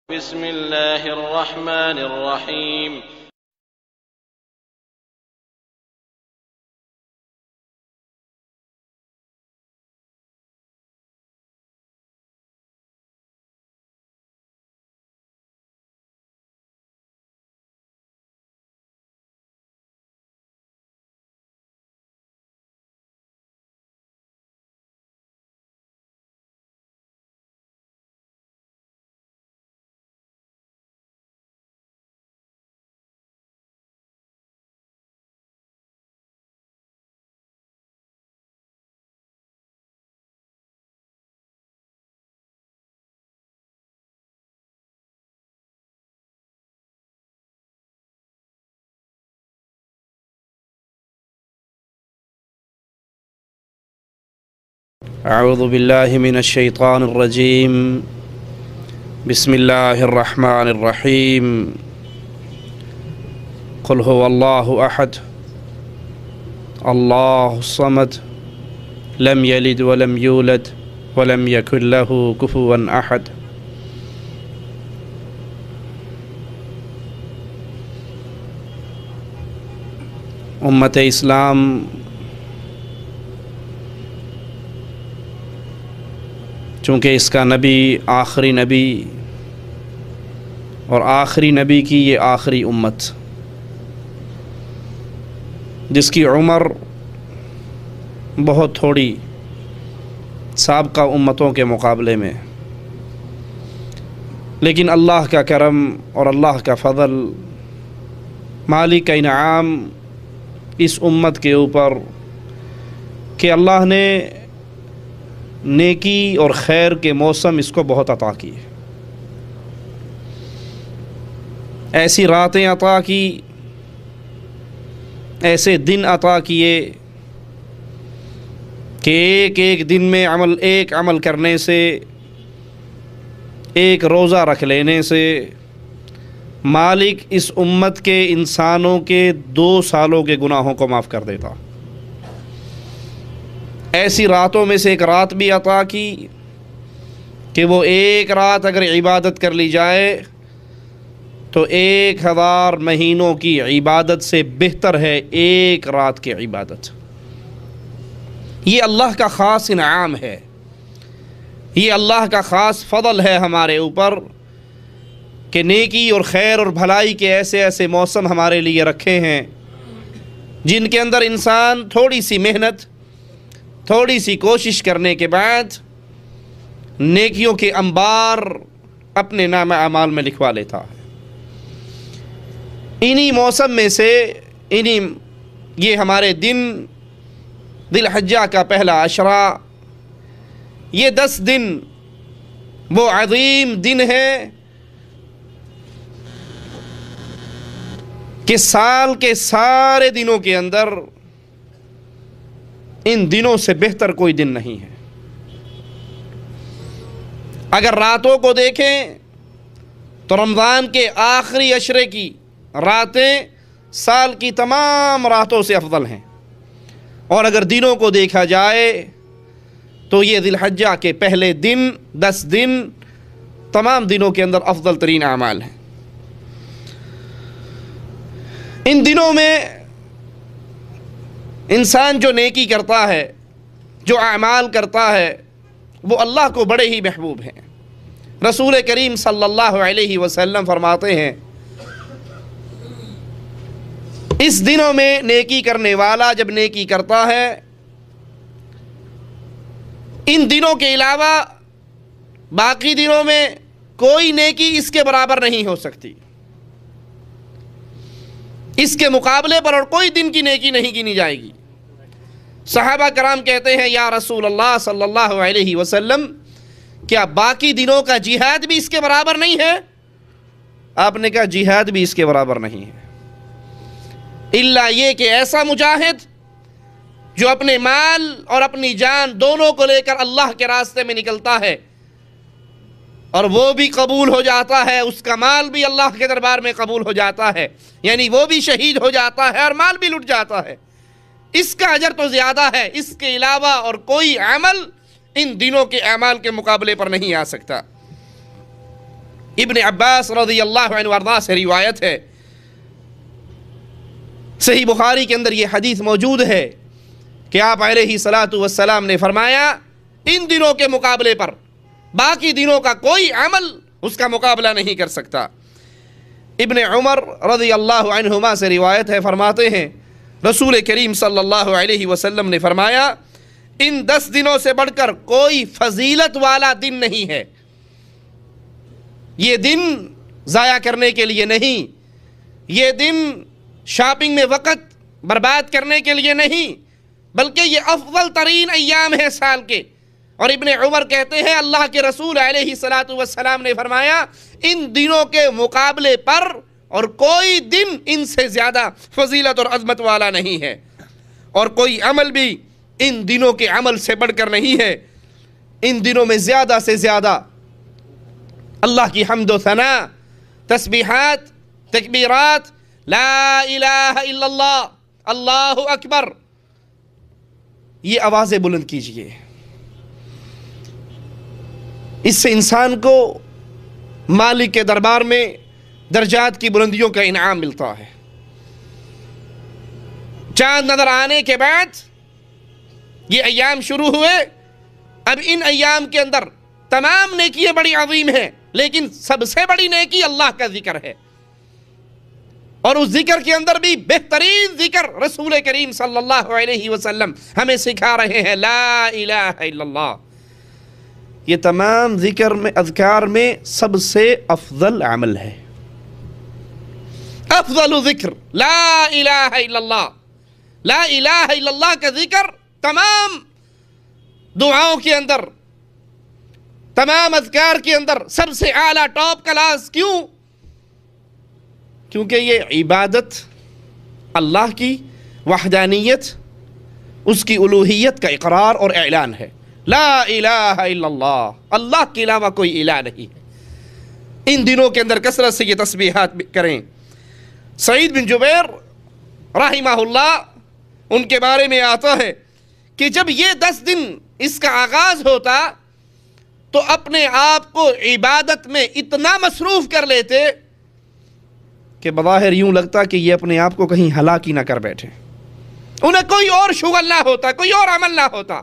بسم الله الرحمن الرحيم. أعوذ بالله من الشيطان الرجيم. بسم الله الرحمن الرحيم. قل هو الله أحد الله الصمد لم يلد ولم يولد ولم يكن له كفوا أحد. امت اسلام چونکہ اس کا نبی آخری نبی اور آخری نبی کی یہ آخری امت، جس کی عمر بہت تھوڑی سابقہ امتوں کے مقابلے میں، لیکن اللہ کا کرم اور اللہ کا فضل، مالک کا انعام اس امت کے اوپر کہ اللہ نے نیکی اور خیر کے موسم اس کو بہت عطا کیے، ایسی راتیں عطا کی، ایسے دن عطا کیے کہ ایک ایک دن میں ایک عمل کرنے سے، ایک روزہ رکھ لینے سے مالک اس امت کے انسانوں کے 2 سالوں کے گناہوں کو معاف کر دیتا۔ ایسی راتوں میں سے ایک رات بھی عطا کی کہ وہ ایک رات اگر عبادت کر لی جائے تو 1000 مہینوں کی عبادت سے بہتر ہے ایک رات کی عبادت۔ یہ اللہ کا خاص انعام ہے، یہ اللہ کا خاص فضل ہے ہمارے اوپر کہ نیکی اور خیر اور بھلائی کے ایسے ایسے موسم ہمارے لیے رکھے ہیں جن کے اندر انسان تھوڑی سی محنت، تھوڑی سی کوشش کرنے کے بعد نیکیوں کے انبار اپنے نام اعمال میں لکھوا لیتا ہے۔ انہی موسم میں سے یہ ہمارے دن ذی الحجہ کا پہلا عشرہ، یہ 10 دن وہ عظیم دن ہے کہ سال کے سارے دنوں کے اندر ان دنوں سے بہتر کوئی دن نہیں ہے۔ اگر راتوں کو دیکھیں تو رمضان کے آخری عشرے کی راتیں سال کی تمام راتوں سے افضل ہیں، اور اگر دنوں کو دیکھا جائے تو یہ ذی الحجہ کے پہلے دن 10 دن تمام دنوں کے اندر افضل ترین اعمال ہیں۔ ان دنوں میں انسان جو نیکی کرتا ہے، جو اعمال کرتا ہے، وہ اللہ کو بڑے ہی محبوب ہیں۔ رسول کریم صلی اللہ علیہ وسلم فرماتے ہیں اس دنوں میں نیکی کرنے والا جب نیکی کرتا ہے، ان دنوں کے علاوہ باقی دنوں میں کوئی نیکی اس کے برابر نہیں ہو سکتی، اس کے مقابلے پر اور کوئی دن کی نیکی نہیں گنی جائے گی۔ صحابہ کرام کہتے ہیں یا رسول اللہ صلی اللہ علیہ وسلم، کیا باقی دنوں کا جہاد بھی اس کے برابر نہیں ہے؟ آپ نے کہا جہاد بھی اس کے برابر نہیں ہے، الا یہ کہ ایسا مجاہد جو اپنے مال اور اپنی جان دونوں کو لے کر اللہ کے راستے میں نکلتا ہے اور وہ بھی قبول ہو جاتا ہے، اس کا مال بھی اللہ کے دربار میں قبول ہو جاتا ہے، یعنی وہ بھی شہید ہو جاتا ہے اور مال بھی لٹ جاتا ہے، اس کا اجر تو زیادہ ہے۔ اس کے علاوہ اور کوئی عمل ان دنوں کے اعمال کے مقابلے پر نہیں آ سکتا۔ ابن عباس رضی اللہ عنہ وارضاہ سے روایت ہے، صحیح بخاری کے اندر یہ حدیث موجود ہے کہ آپ علیہ الصلاۃ والسلام نے فرمایا ان دنوں کے مقابلے پر باقی دنوں کا کوئی عمل اس کا مقابلہ نہیں کر سکتا۔ ابن عمر رضی اللہ عنہما سے روایت ہے، فرماتے ہیں رسول کریم صلی اللہ علیہ وسلم نے فرمایا ان 10 دنوں سے بڑھ کر کوئی فضیلت والا دن نہیں ہے۔ یہ دن ضائع کرنے کے لیے نہیں، یہ دن شاپنگ میں وقت برباد کرنے کے لیے نہیں، بلکہ یہ افضل ترین ایام ہے سال کے۔ اور ابن عمر کہتے ہیں اللہ کے رسول علیہ الصلاۃ والسلام نے فرمایا ان دنوں کے مقابلے پر اور کوئی دن ان سے زیادہ فضیلت اور عظمت والا نہیں ہے، اور کوئی عمل بھی ان دنوں کے عمل سے بڑھ کر نہیں ہے۔ ان دنوں میں زیادہ سے زیادہ اللہ کی حمد و ثنا، تسبیحات، تکبیرات، لا الہ الا اللہ، اللہ اکبر، یہ آوازیں بلند کیجئے۔ اس سے انسان کو مالک کے دربار میں درجات کی بلندیوں کا انعام ملتا ہے۔ چاند نظر آنے کے بعد یہ ایام شروع ہوئے، اب ان ایام کے اندر تمام نیکیاں بڑی عظیم ہیں، لیکن سب سے بڑی نیکی اللہ کا ذکر ہے، اور اس ذکر کے اندر بھی بہترین ذکر رسول کریم صلی اللہ علیہ وسلم ہمیں سکھا رہے ہیں، لا الہ الا اللہ۔ یہ تمام ذکر میں اذکار میں سب سے افضل عمل ہے، افضل ذکر لا الہ الا اللہ۔ لا الہ الا اللہ کا ذکر تمام دعاؤں کے اندر، تمام اذکار کے اندر سب سے اعلیٰ ٹاپ کلاس۔ کیوں؟ کیونکہ یہ عبادت اللہ کی وحدانیت، اس کی الوہیت کا اقرار اور اعلان ہے۔ لا الہ الا اللہ، اللہ کے علاوہ کوئی الہ نہیں ہے۔ ان دنوں کے اندر کثرت سے یہ تسبیحات کریں۔ سعید بن جبیر رحمہ اللہ، ان کے بارے میں آتا ہے کہ جب یہ 10 دن اس کا آغاز ہوتا تو اپنے آپ کو عبادت میں اتنا مصروف کر لیتے کہ بظاہر یوں لگتا کہ یہ اپنے آپ کو کہیں ہلاک ہی نہ کر بیٹھے، انہیں کوئی اور شغل نہ ہوتا، کوئی اور عمل نہ ہوتا۔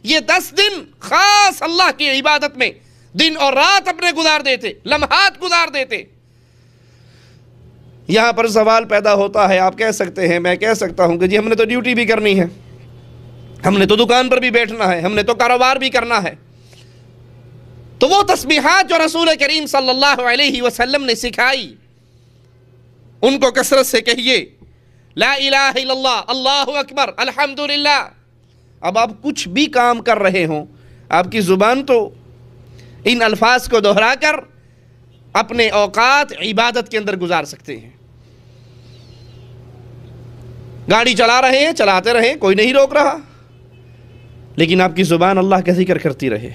یہ 10 دن خاص اللہ کی عبادت میں دن اور رات اپنے گزار دیتے، لمحات گزار دیتے۔ یہاں پر سوال پیدا ہوتا ہے، آپ کہہ سکتے ہیں، میں کہہ سکتا ہوں کہ جی ہم نے تو ڈیوٹی بھی کرنی ہے، ہم نے تو دکان پر بھی بیٹھنا ہے، ہم نے تو کاروبار بھی کرنا ہے۔ تو وہ تسبیحات جو رسول کریم صلی اللہ علیہ وسلم نے سکھائی ان کو کثرت سے کہیے، لا الہ الا اللہ، اللہ اکبر، الحمدللہ۔ اب آپ کچھ بھی کام کر رہے ہوں، آپ کی زبان تو ان الفاظ کو دہرا کر اپنے اوقات عبادت کے اندر گزار سکتے ہیں۔ گاڑی چلا رہے ہیں، چلاتے رہیں، کوئی نہیں روک رہا، لیکن آپ کی زبان اللہ کا ذکر کرتی رہے،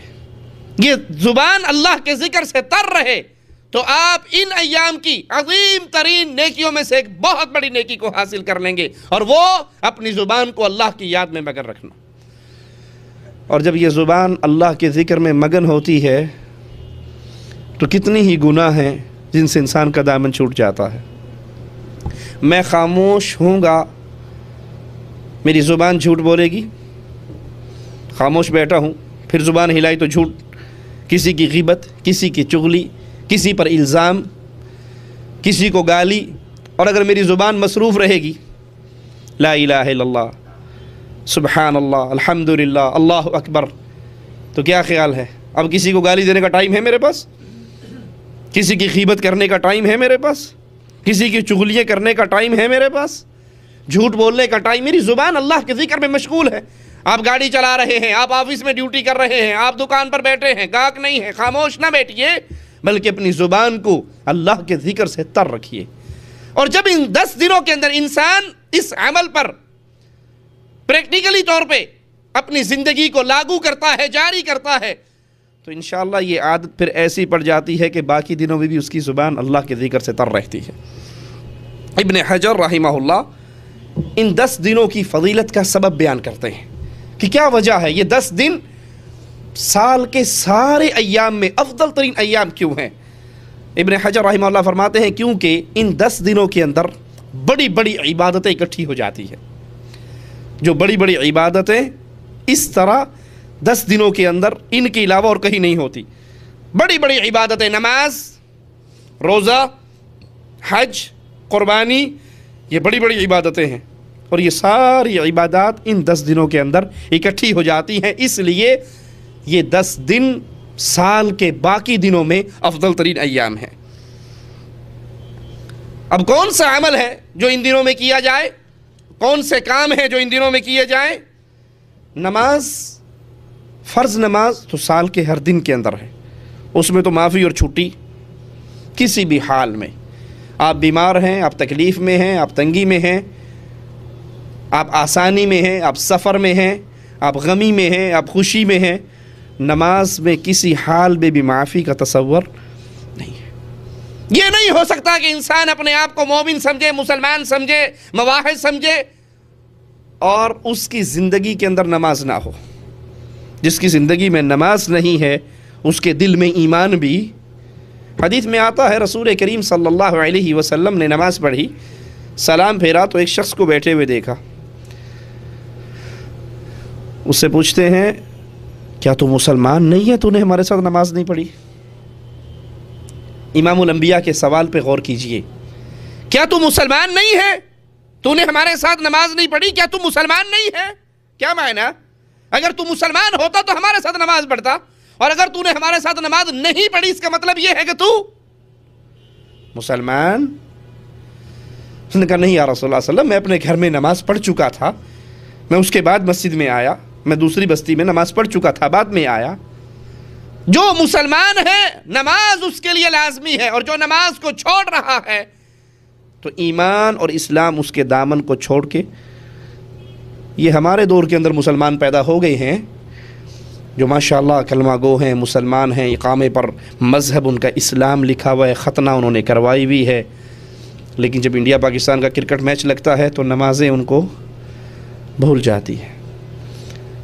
یہ زبان اللہ کے ذکر سے تر رہے، تو آپ ان ایام کی عظیم ترین نیکیوں میں سے ایک بہت بڑی نیکی کو حاصل کر لیں گے، اور وہ اپنی زبان کو اللہ کی یاد میں مگن رکھنا۔ اور جب یہ زبان اللہ کے ذکر میں مگن ہوتی ہے تو کتنی ہی گناہ ہیں جن سے انسان کا دامن چھوٹ جاتا ہے۔ میں خاموش ہوں گا، میری زبان جھوٹ بولے گی، خاموش بیٹھا ہوں، پھر زبان ہلائی تو جھوٹ، کسی کی غیبت، کسی کی چغلی، کسی پر الزام، کسی کو گالی، اور اگر میری زبان مصروف رہے گی لا الہ الا اللہ، سبحان اللہ، الحمدللہ، اللہ اکبر، تو کیا خیال ہے اب کسی کو گالی دینے کا ٹائم ہے میرے پاس؟ کسی کی غیبت کرنے کا ٹائم ہے میرے پاس؟ کسی کی چغلیاں کرنے کا ٹائم ہے میرے پاس؟ جھوٹ بولنے کا ٹائم؟ میری زبان اللہ کے ذکر میں مشغول ہے۔ آپ گاڑی چلا رہے ہیں، آپ آفس میں ڈیوٹی کر رہے ہیں، آپ دکان پر بیٹھے ہیں، گاہک نہیں ہے، خاموش نہ بیٹھیے، بلکہ اپنی زبان کو اللہ کے ذکر سے تر رکھیے۔ اور جب ان 10 دنوں کے اندر انسان اس عمل پر پریکٹیکلی طور پہ اپنی زندگی کو لاگو کرتا ہے، جاری کرتا ہے، تو انشاءاللہ یہ عادت پھر ایسی پڑ جاتی ہے کہ باقی دنوں میں بھی اس کی زبان اللہ کے ذکر سے تر رہتی ہے۔ ابن حجر رحمہ اللہ ان 10 دنوں کی فضیلت کا سبب بیان کرتے ہیں کہ کیا وجہ ہے یہ 10 دن سال کے سارے ایام میں افضل ترین ایام کیوں ہیں۔ ابن حجر رحمہ اللہ فرماتے ہیں کیونکہ ان 10 دنوں کے اندر بڑی بڑی عبادتیں اکٹھی ہو جاتی ہیں. جو بڑی بڑی عبادتیں اس طرح 10 دنوں کے اندر ان کے علاوہ اور کہیں نہیں ہوتی. بڑی بڑی عبادتیں، نماز، روزہ، حج، قربانی، یہ بڑی بڑی عبادتیں ہیں، اور یہ ساری عبادات ان 10 دنوں کے اندر اکٹھی ہو جاتی ہیں. اس لیے یہ 10 دن سال کے باقی دنوں میں افضل ترین ایام ہیں. اب کون سا عمل ہے جو ان دنوں میں کیا جائے؟ کون سے کام ہیں جو ان دنوں میں کیے جائیں؟ نماز، فرض نماز تو سال کے ہر دن کے اندر ہے، اس میں تو معافی اور چھٹی کسی بھی حال میں. آپ بیمار ہیں، آپ تکلیف میں ہیں، آپ تنگی میں ہیں، آپ آسانی میں ہیں، آپ سفر میں ہیں، آپ غمی میں ہیں، آپ خوشی میں ہیں، نماز میں کسی حال میں بھی معافی کا تصور نہیں ہے. یہ نہیں ہو سکتا کہ انسان اپنے آپ کو مومن سمجھے، مسلمان سمجھے، مواحد سمجھے اور اس کی زندگی کے اندر نماز نہ ہو. جس کی زندگی میں نماز نہیں ہے اس کے دل میں ایمان بھی. حدیث میں آتا ہے رسول کریم صلی اللہ علیہ وسلم نے نماز پڑھی، سلام پھیرا تو ایک شخص کو بیٹھے ہوئے دیکھا. اس سے پوچھتے ہیں کیا تو مسلمان نہیں ہے، تو نے ہمارے ساتھ نماز نہیں پڑھی؟ امام الانبیاء کے سوال پہ غور کیجئے. کیا تو مسلمان نہیں ہے، تو نے ہمارے ساتھ نماز نہیں پڑھی؟ کیا تو مسلمان نہیں ہے؟ کیا معنی؟ اگر تو مسلمان ہوتا تو ہمارے ساتھ نماز پڑھتا، اور اگر تو نے ہمارے ساتھ نماز نہیں پڑھی اس کا مطلب یہ ہے کہ تو مسلمان. اس نے کہا نہیں یا رسول اللہ صلی اللہ علیہ وسلم، میں اپنے گھر میں نماز پڑھ چکا تھا، میں اس کے بعد مسجد میں آیا، میں دوسری بستی میں نماز پڑھ چکا تھا، بعد میں آیا. جو مسلمان ہے نماز اس کے لیے لازمی ہے، اور جو نماز کو چھوڑ رہا ہے تو ایمان اور اسلام اس کے دامن کو چھوڑ کے. یہ ہمارے دور کے اندر مسلمان پیدا ہو گئے ہیں جو ماشاءاللہ کلمہ گو ہیں، مسلمان ہیں، اقامے پر مذہب ان کا اسلام لکھا ہوا ہے، ختنہ انہوں نے کروائی ہوئی ہے، لیکن جب انڈیا پاکستان کا کرکٹ میچ لگتا ہے تو نمازیں ان کو بھول جاتی ہیں.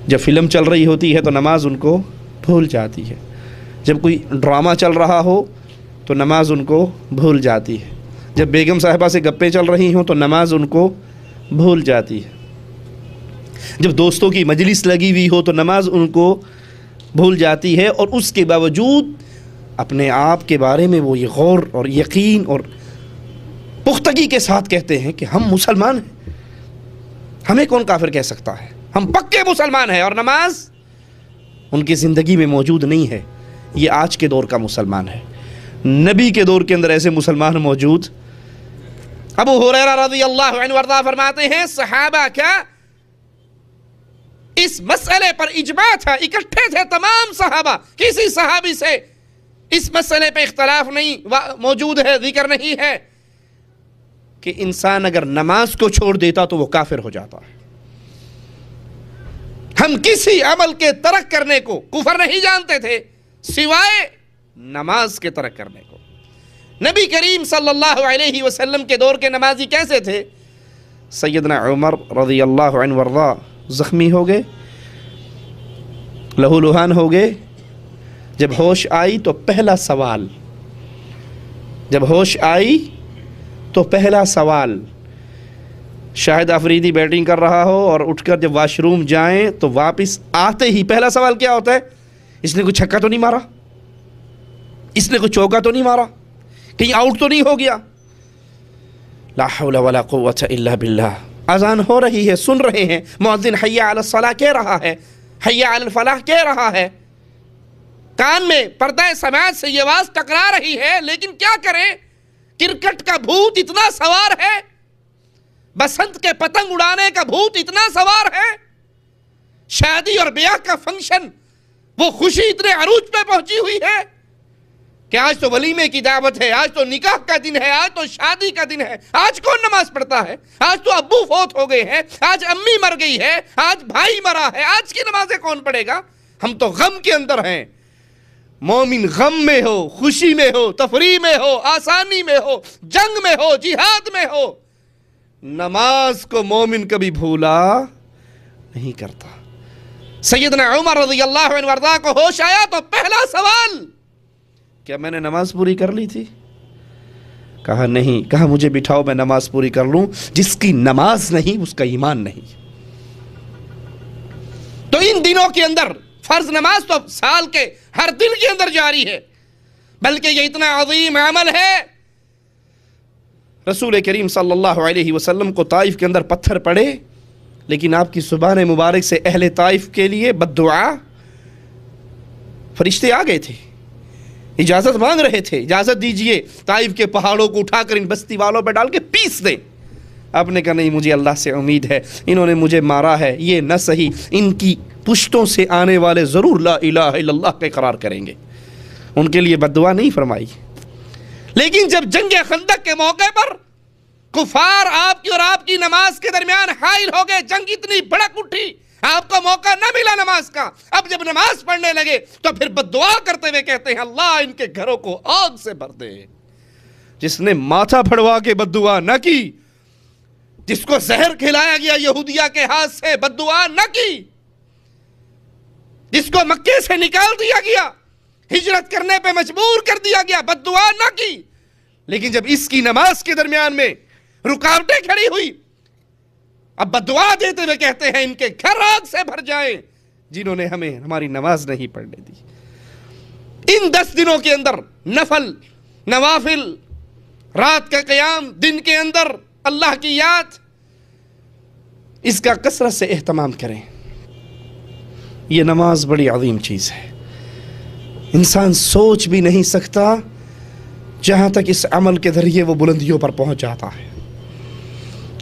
جب فلم چل رہی ہوتی ہے تو نماز ان کو بھول جاتی ہے. جب کوئی ڈرامہ چل رہا ہو تو نماز ان کو بھول جاتی ہے. جب بیگم صاحبہ سے گپیں چل رہی ہوں تو نماز ان کو بھول جاتی ہے. جب دوستوں کی مجلس لگی ہوئی ہو تو نماز ان کو بھول جاتی ہے، اور اس کے باوجود اپنے آپ کے بارے میں وہ یہ غور اور یقین اور پختگی کے ساتھ کہتے ہیں کہ ہم مسلمان ہیں، ہمیں کون کافر کہہ سکتا ہے، ہم پکے مسلمان ہیں. اور نماز ان کی زندگی میں موجود نہیں ہے. یہ آج کے دور کا مسلمان ہے. نبی کے دور کے اندر ایسے مسلمان موجود. ابو ہریرہ رضی اللہ عنہ وارضاہ فرماتے ہیں صحابہ کا اس مسئلے پر اجماع تھا، اکٹھے تھے تمام صحابہ، کسی صحابی سے اس مسئلے پہ اختلاف نہیں موجود ہے، ذکر نہیں ہے کہ انسان اگر نماز کو چھوڑ دیتا تو وہ کافر ہو جاتا ہے. ہم کسی عمل کے ترک کرنے کو کفر نہیں جانتے تھے سوائے نماز کے ترک کرنے کو. نبی کریم صلی اللہ علیہ وسلم کے دور کے نمازی کیسے تھے؟ سیدنا عمر رضی اللہ عنہ وارضاہ زخمی ہو گئے، لہو لہان ہو گئے. جب ہوش آئی تو پہلا سوال شاہد افریدی بیٹنگ کر رہا ہو اور اٹھ کر جب واش روم جائیں تو واپس آتے ہی پہلا سوال کیا ہوتا ہے؟ اس نے کوئی چھکا تو نہیں مارا، اس نے کوئی چوکا تو نہیں مارا، کہیں آؤٹ تو نہیں ہو گیا. لا حول ولا قوت الا باللہ. اذان ہو رہی ہے، سن رہے ہیں، مؤذن حی علی الصلاۃ کہہ رہا ہے، حی علی الفلاح کہہ رہا ہے، کان میں پردہ سماعت سے یہ آواز ٹکرا رہی ہے، لیکن کیا کریں؟ کرکٹ کا بھوت اتنا سوار ہے، بسنت کے پتنگ اڑانے کا بھوت اتنا سوار ہے، شادی اور بیاہ کا فنکشن وہ خوشی اتنے عروج پہ پہنچی ہوئی ہے کہ آج تو ولیمے کی دعوت ہے، آج تو نکاح کا دن ہے، آج تو شادی کا دن ہے. آج کون نماز پڑھتا ہے؟ آج تو ابو فوت ہو گئے ہیں، آج امی مر گئی ہے، آج بھائی مرا ہے، آج کی نمازیں کون پڑھے گا؟ ہم تو غم کے اندر ہیں. مومن غم میں ہو، خوشی میں ہو، تفریح میں ہو، آسانی میں ہو، جنگ میں ہو، جہاد میں ہو، نماز کو مومن کبھی بھولا نہیں کرتا. سیدنا عمر رضی اللہ عنہ وارضاہ کو ہوش آیا تو پہلا سوال کیا میں نے نماز پوری کر لی تھی؟ کہا نہیں. کہا مجھے بٹھاؤ میں نماز پوری کر لوں. جس کی نماز نہیں اس کا ایمان نہیں. تو ان دنوں کے اندر فرض نماز تو سال کے ہر دن کے اندر جاری ہے، بلکہ یہ اتنا عظیم عمل ہے. رسول کریم صلی اللہ علیہ وسلم کو طائف کے اندر پتھر پڑے، لیکن آپ کی زبان مبارک سے اہل طائف کے لیے بد دعا. فرشتے آ گئے تھے، اجازت مانگ رہے تھے، اجازت دیجئے طائف کے پہاڑوں کو اٹھا کر ان بستی والوں پہ ڈال کے پیس دیں. آپ نے کہا نہیں، مجھے اللہ سے امید ہے، انہوں نے مجھے مارا ہے، یہ نہ صحیح، ان کی پشتوں سے آنے والے ضرور لا الہ الا اللہ کا اقرار کریں گے. ان کے لیے بد دعا نہیں فرمائی. لیکن جب جنگ خندق کے موقع پر کفار آپ کی اور آپ کی نماز کے درمیان حائل ہو گئے، جنگ اتنی بھڑک اٹھی، آپ کو موقع نہ ملا نماز کا. اب جب نماز پڑھنے لگے تو پھر بد دعا کرتے ہوئے کہتے ہیں اللہ ان کے گھروں کو آگ سے بھر دے. جس نے ماتھا پھڑوا کے بد دعا نہ کی، جس کو زہر کھلایا گیا یہودیہ کے ہاتھ سے بد دعا نہ کی، جس کو مکے سے نکال دیا گیا، ہجرت کرنے پہ مجبور کر دیا گیا، بد دعا نہ کی. لیکن جب اس کی نماز کے درمیان میں رکاوٹیں کھڑی ہوئی، اب بد دعا دیتے ہوئے کہتے ہیں ان کے گھر آگ سے بھر جائیں جنہوں نے ہمیں ہماری نماز نہیں پڑھنے دی. ان 10 دنوں کے اندر نفل، نوافل، رات کا قیام، دن کے اندر اللہ کی یاد، اس کا کثرت سے اہتمام کریں. یہ نماز بڑی عظیم چیز ہے، انسان سوچ بھی نہیں سکتا جہاں تک اس عمل کے ذریعے وہ بلندیوں پر پہنچ جاتا ہے.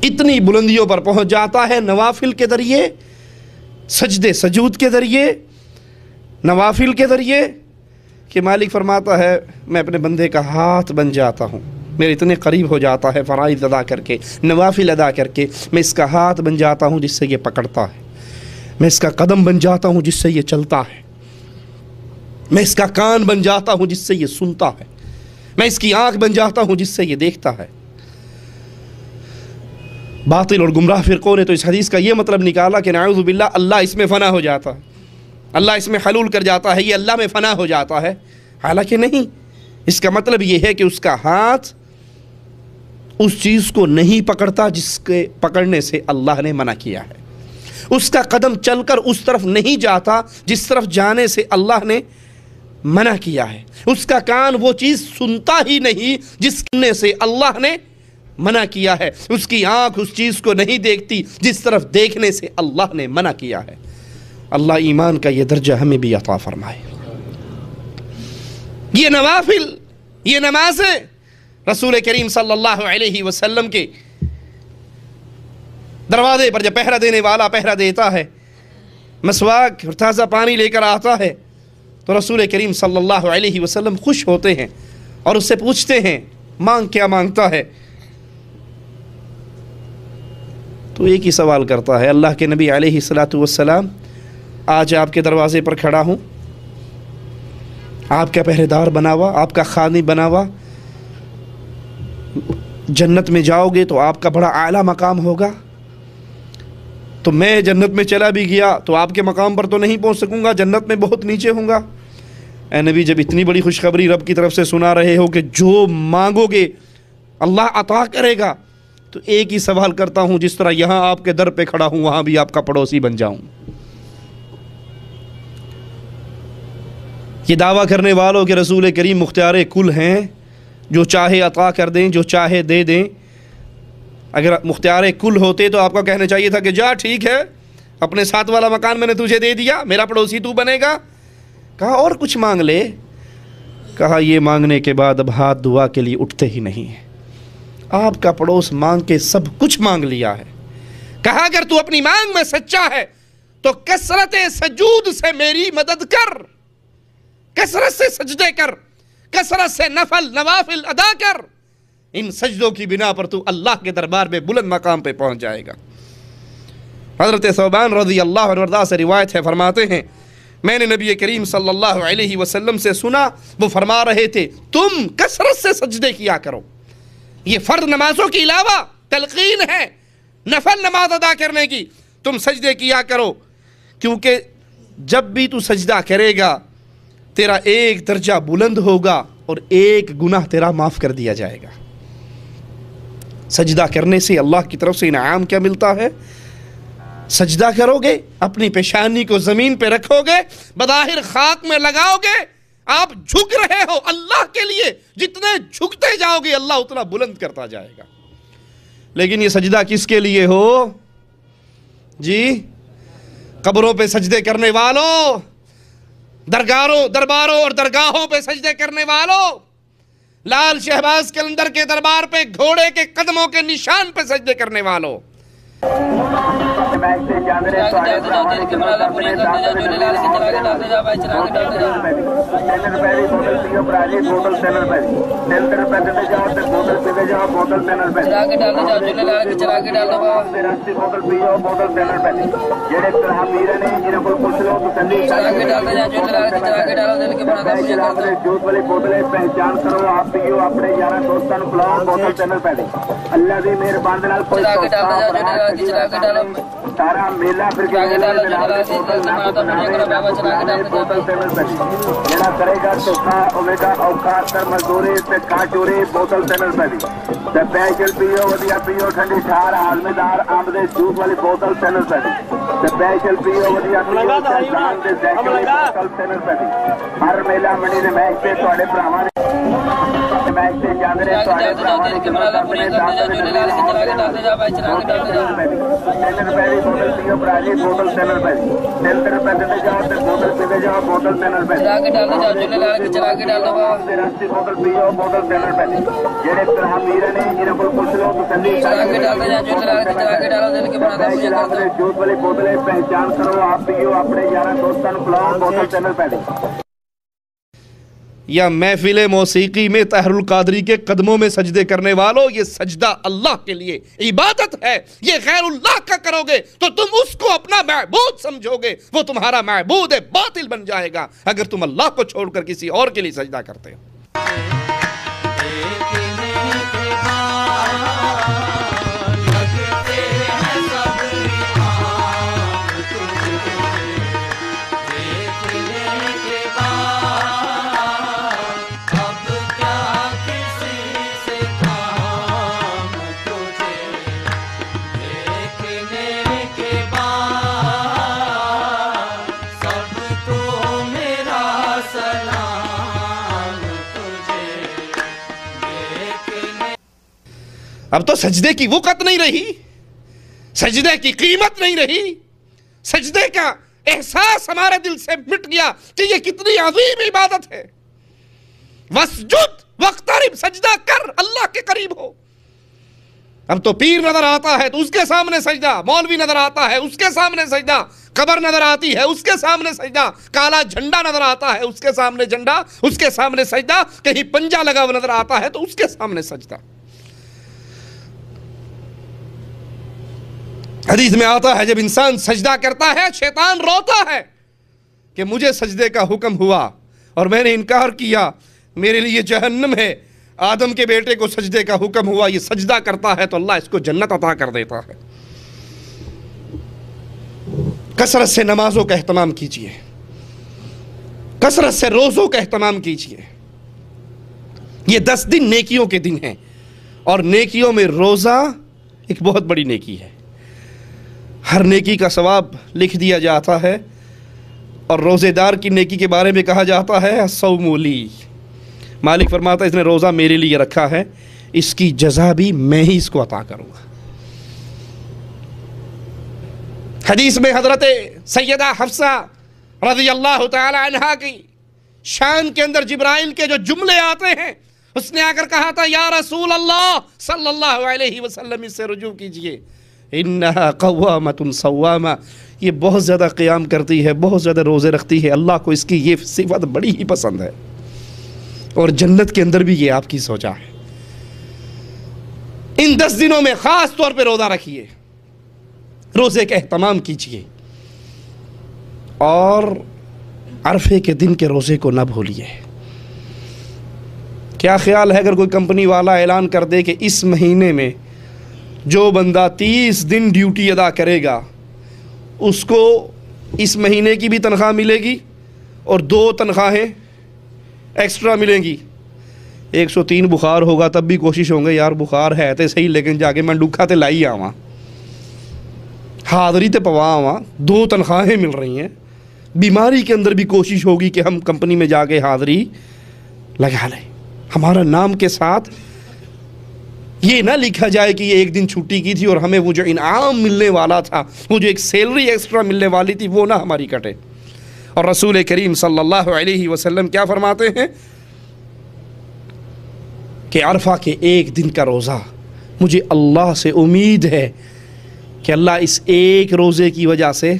اتنی بلندیوں پر پہنچ جاتا ہے نوافل کے ذریعے، سجدے سجود کے ذریعے، نوافل کے ذریعے، کہ مالک فرماتا ہے میں اپنے بندے کا ہاتھ بن جاتا ہوں، میرے اتنے قریب ہو جاتا ہے فرائض ادا کر کے، نوافل ادا کر کے، میں اس کا ہاتھ بن جاتا ہوں جس سے یہ پکڑتا ہے، میں اس کا قدم بن جاتا ہوں جس سے یہ چلتا ہے، میں اس کا کان بن جاتا ہوں جس سے یہ سنتا ہے، میں اس کی آنکھ بن جاتا ہوں جس سے یہ دیکھتا ہے. باطل اور گمراہ فرقوں نے تو اس حدیث کا یہ مطلب نکالا کہ نعوذ باللہ اللہ اس میں فنا ہو جاتا ہے، اللہ اس میں حلول کر جاتا ہے، یہ اللہ میں فنا ہو جاتا ہے. حالانکہ نہیں، اس کا مطلب یہ ہے کہ اس کا ہاتھ اس چیز کو نہیں پکڑتا جس کے پکڑنے سے اللہ نے منع کیا ہے، اس کا قدم چل کر اس طرف نہیں جاتا جس طرف جانے سے اللہ نے منع کیا ہے، اس کا کان وہ چیز سنتا ہی نہیں جس کرنے سے اللہ نے منع کیا ہے، اس کی آنکھ اس چیز کو نہیں دیکھتی جس طرف دیکھنے سے اللہ نے منع کیا ہے. اللہ ایمان کا یہ درجہ ہمیں بھی عطا فرمائے. یہ نوافل، یہ نمازیں رسول کریم صلی اللہ علیہ وسلم کے دروازے پر جب پہرہ دینے والا پہرہ دیتا ہے، مسواک اور تازہ پانی لے کر آتا ہے تو رسول کریم صلی اللہ علیہ وسلم خوش ہوتے ہیں اور اس سے پوچھتے ہیں مانگ کیا مانگتا ہے؟ تو ایک ہی سوال کرتا ہے، اللہ کے نبی علیہ الصلاۃ والسلام آج آپ کے دروازے پر کھڑا ہوں، آپ کا پہرے دار بنا ہوا، آپ کا خادم بنا ہوا، جنت میں جاؤ گے تو آپ کا بڑا اعلیٰ مقام ہوگا، تو میں جنت میں چلا بھی گیا تو آپ کے مقام پر تو نہیں پہنچ سکوں گا، جنت میں بہت نیچے ہوں گا. اے نبی، جب اتنی بڑی خوشخبری رب کی طرف سے سنا رہے ہو کہ جو مانگو گے اللہ عطا کرے گا، تو ایک ہی سوال کرتا ہوں، جس طرح یہاں آپ کے در پہ کھڑا ہوں وہاں بھی آپ کا پڑوسی بن جاؤں. یہ دعویٰ کرنے والوں کے رسول کریم مختار کل ہیں، جو چاہے عطا کر دیں، جو چاہے دے دیں. اگر مختار کل ہوتے تو آپ کو کہنا چاہیے تھا کہ جا ٹھیک ہے، اپنے ساتھ والا مکان میں نے تجھے دے دیا، میرا پڑوسی تو بنے گا. کہا اور کچھ مانگ لے. کہا یہ مانگنے کے بعد اب ہاتھ دعا کے لیے اٹھتے ہی نہیں ہیں. آپ کا پڑوس مانگ کے سب کچھ مانگ لیا ہے. کہا اگر تو اپنی مانگ میں سچا ہے تو کثرت سجود سے میری مدد کر، کثرت سے سجدے کر، کثرت سے نفل نوافل ادا کر. ان سجدوں کی بنا پر تو اللہ کے دربار میں بلند مقام پہ پہنچ جائے گا. حضرت ثوبان رضی اللہ عنہ سے روایت ہے، فرماتے ہیں میں نے نبی کریم صلی اللہ علیہ وسلم سے سنا، وہ فرما رہے تھے تم کثرت سے سجدے کیا کرو. یہ فرض نمازوں کے علاوہ تلقین ہے نفل نماز ادا کرنے کی. تم سجدے کیا کرو، کیونکہ جب بھی تو سجدہ کرے گا تیرا ایک درجہ بلند ہوگا اور ایک گناہ تیرا معاف کر دیا جائے گا۔ سجدہ کرنے سے اللہ کی طرف سے انعام کیا ملتا ہے؟ سجدہ کرو گے، اپنی پیشانی کو زمین پہ رکھو گے، بظاہر خاک میں لگاؤ گے، آپ جھک رہے ہو اللہ کے لیے، جتنے جھکتے جاؤ گے اللہ اتنا بلند کرتا جائے گا۔ لیکن یہ سجدہ کس کے لیے ہو جی؟ قبروں پہ سجدے کرنے والوں، درباروں اور درگاہوں پہ سجدے کرنے والوں، لال شہباز کلندر کے دربار پہ گھوڑے کے قدموں کے نشان پہ سجدے کرنے والوں، اللہ دی مہربانی نال کوئی سارا میلہ پھر جڑا کرے گا سوکھا ہوے گا اوکھا کر مزدوری تے کھا چوری بوتل تینر پہلی تے پیشل پیو ودیا پیو ٹھنڈی ٹھار عالمدار آم دے جوس والی بوتل تینر پہلی تے پیشل پیو ودیا پیو تے جان دے زیکل والی بوتل تینر پہلی ہر میلہ منی دے میچ تے تواڈے بھراواں نے میچ تے جاندے نے تواڈے بھراواں نے کمال اپنے دانت دے جلال سے چلا کے ڈالتے جا بھائی چلا کے ڈالتے جا تینر پہلی بوتل پیو براجی بوتل تینر پہلی تینر روپے دے جاؤ تے بوتل پیتے جاؤ بوتل تینر پہلی چلا کے ڈالتے جاؤ جلال کے چلا کے ڈال دو تے رستی بوتل پیو بوتل تینر پہلی جڑے طرح میر نے انہاں کول پوچھ لو تو تسلی چلا کے ڈالتے جاؤ جلال کے چلا کے ڈالو دل کے بنا دو پوجا کرتے جوس والی بوتلیں پہچان کرو آپ پیو اپنے یاراں دوستاں نوں پلاؤ بوتل تینر پہلی۔ یا محفل موسیقی میں طاہر القادری کے قدموں میں سجدے کرنے والوں، یہ سجدہ اللہ کے لیے عبادت ہے، یہ غیر اللہ کا کرو گے تو تم اس کو اپنا معبود سمجھو گے، وہ تمہارا معبود ہے، باطل بن جائے گا اگر تم اللہ کو چھوڑ کر کسی اور کے لیے سجدہ کرتے ہو۔ اب تو سجدے کی وقت نہیں رہی، سجدے کی قیمت نہیں رہی، سجدے کا احساس ہمارے دل سے مٹ گیا کہ یہ کتنی عظیم عبادت ہے۔ وسجد واقترب، سجدہ کر، اللہ کے قریب ہو۔ اب تو پیر نظر آتا ہے تو اس کے سامنے سجدہ، مولوی نظر آتا ہے اس کے سامنے سجدہ، قبر نظر آتی ہے اس کے سامنے سجدہ، کالا جھنڈا نظر آتا ہے اس کے سامنے جھنڈا، اس کے سامنے سجدہ، کہیں پنجا لگا ہوا نظر آتا ہے تو اس کے سامنے سجدہ۔ حدیث میں آتا ہے جب انسان سجدہ کرتا ہے شیطان روتا ہے کہ مجھے سجدے کا حکم ہوا اور میں نے انکار کیا، میرے لیے جہنم ہے۔ آدم کے بیٹے کو سجدے کا حکم ہوا، یہ سجدہ کرتا ہے تو اللہ اس کو جنت عطا کر دیتا ہے۔ کثرت سے نمازوں کا اہتمام کیجئے، کثرت سے روزوں کا اہتمام کیجئے۔ یہ 10 دن نیکیوں کے دن ہیں اور نیکیوں میں روزہ ایک بہت بڑی نیکی ہے۔ ہر نیکی کا ثواب لکھ دیا جاتا ہے اور روزے دار کی نیکی کے بارے میں کہا جاتا ہے الصوم لی، مالک فرماتا ہے اس نے روزہ میرے لیے رکھا ہے، اس کی جزا بھی میں ہی اس کو عطا کروں گا۔ حدیث میں حضرت سیدہ حفصہ رضی اللہ تعالی عنہا کی شان کے اندر جبرائیل کے جو جملے آتے ہیں، اس نے آ کر کہا تھا یا رسول اللہ صلی اللہ علیہ وسلم اس سے رجوع کیجئے، انہا قوامۃ صوامہ، یہ بہت زیادہ قیام کرتی ہے، بہت زیادہ روزے رکھتی ہے، اللہ کو اس کی یہ صفت بڑی ہی پسند ہے اور جنت کے اندر بھی یہ آپ کی سوچا ہے۔ ان 10 دنوں میں خاص طور پہ روزہ رکھیے، روزے کا اہتمام کیجئے اور عرفے کے دن کے روزے کو نہ بھولیے۔ کیا خیال ہے اگر کوئی کمپنی والا اعلان کر دے کہ اس مہینے میں جو بندہ 30 دن ڈیوٹی ادا کرے گا اس کو اس مہینے کی بھی تنخواہ ملے گی اور 2 تنخواہیں ایکسٹرا ملیں گی، 103 بخار ہوگا تب بھی کوشش ہوں گے یار بخار ہے تے صحیح لیکن جا کے میں ڈکھا تے لائی آواں، حاضری تے پوا آواں، 2 تنخواہیں مل رہی ہیں، بیماری کے اندر بھی کوشش ہوگی کہ ہم کمپنی میں جا کے حاضری لگا لیں، ہمارا نام کے ساتھ یہ نہ لکھا جائے کہ یہ ایک دن چھٹی کی تھی اور ہمیں وہ جو انعام ملنے والا تھا، وہ جو ایک سیلری ایکسٹرا ملنے والی تھی وہ نہ ہماری کٹے۔ اور رسول کریم صلی اللہ علیہ وسلم کیا فرماتے ہیں کہ عرفہ کے ایک دن کا روزہ مجھے اللہ سے امید ہے کہ اللہ اس ایک روزے کی وجہ سے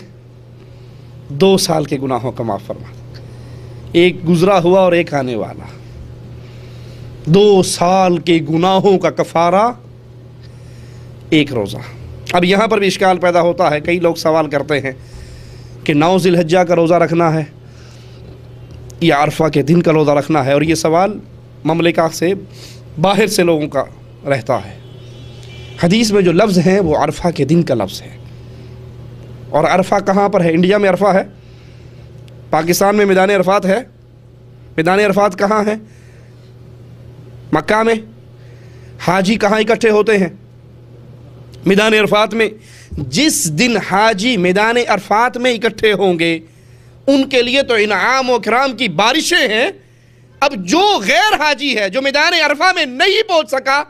2 سال کے گناہوں کا معاف فرما دے، ایک گزرا ہوا اور ایک آنے والا، 2 سال کے گناہوں کا کفارہ ایک روزہ۔ اب یہاں پر بھی اشکال پیدا ہوتا ہے، کئی لوگ سوال کرتے ہیں کہ 9 ذی الحجہ کا روزہ رکھنا ہے یا عرفہ کے دن کا روزہ رکھنا ہے، اور یہ سوال مملکہ سے باہر سے لوگوں کا رہتا ہے۔ حدیث میں جو لفظ ہیں وہ عرفہ کے دن کا لفظ ہے، اور عرفہ کہاں پر ہے؟ انڈیا میں عرفہ ہے، پاکستان میں میدان عرفات ہے۔ میدان عرفات کہاں ہے؟ مکہ میں۔ حاجی کہاں اکٹھے ہوتے ہیں؟ میدان عرفات میں۔ جس دن حاجی میدان عرفات میں اکٹھے ہوں گے ان کے لیے تو انعام و کرام کی بارشیں ہیں۔ اب جو غیر حاجی ہے، جو میدان عرفہ میں نہیں پہنچ سکا،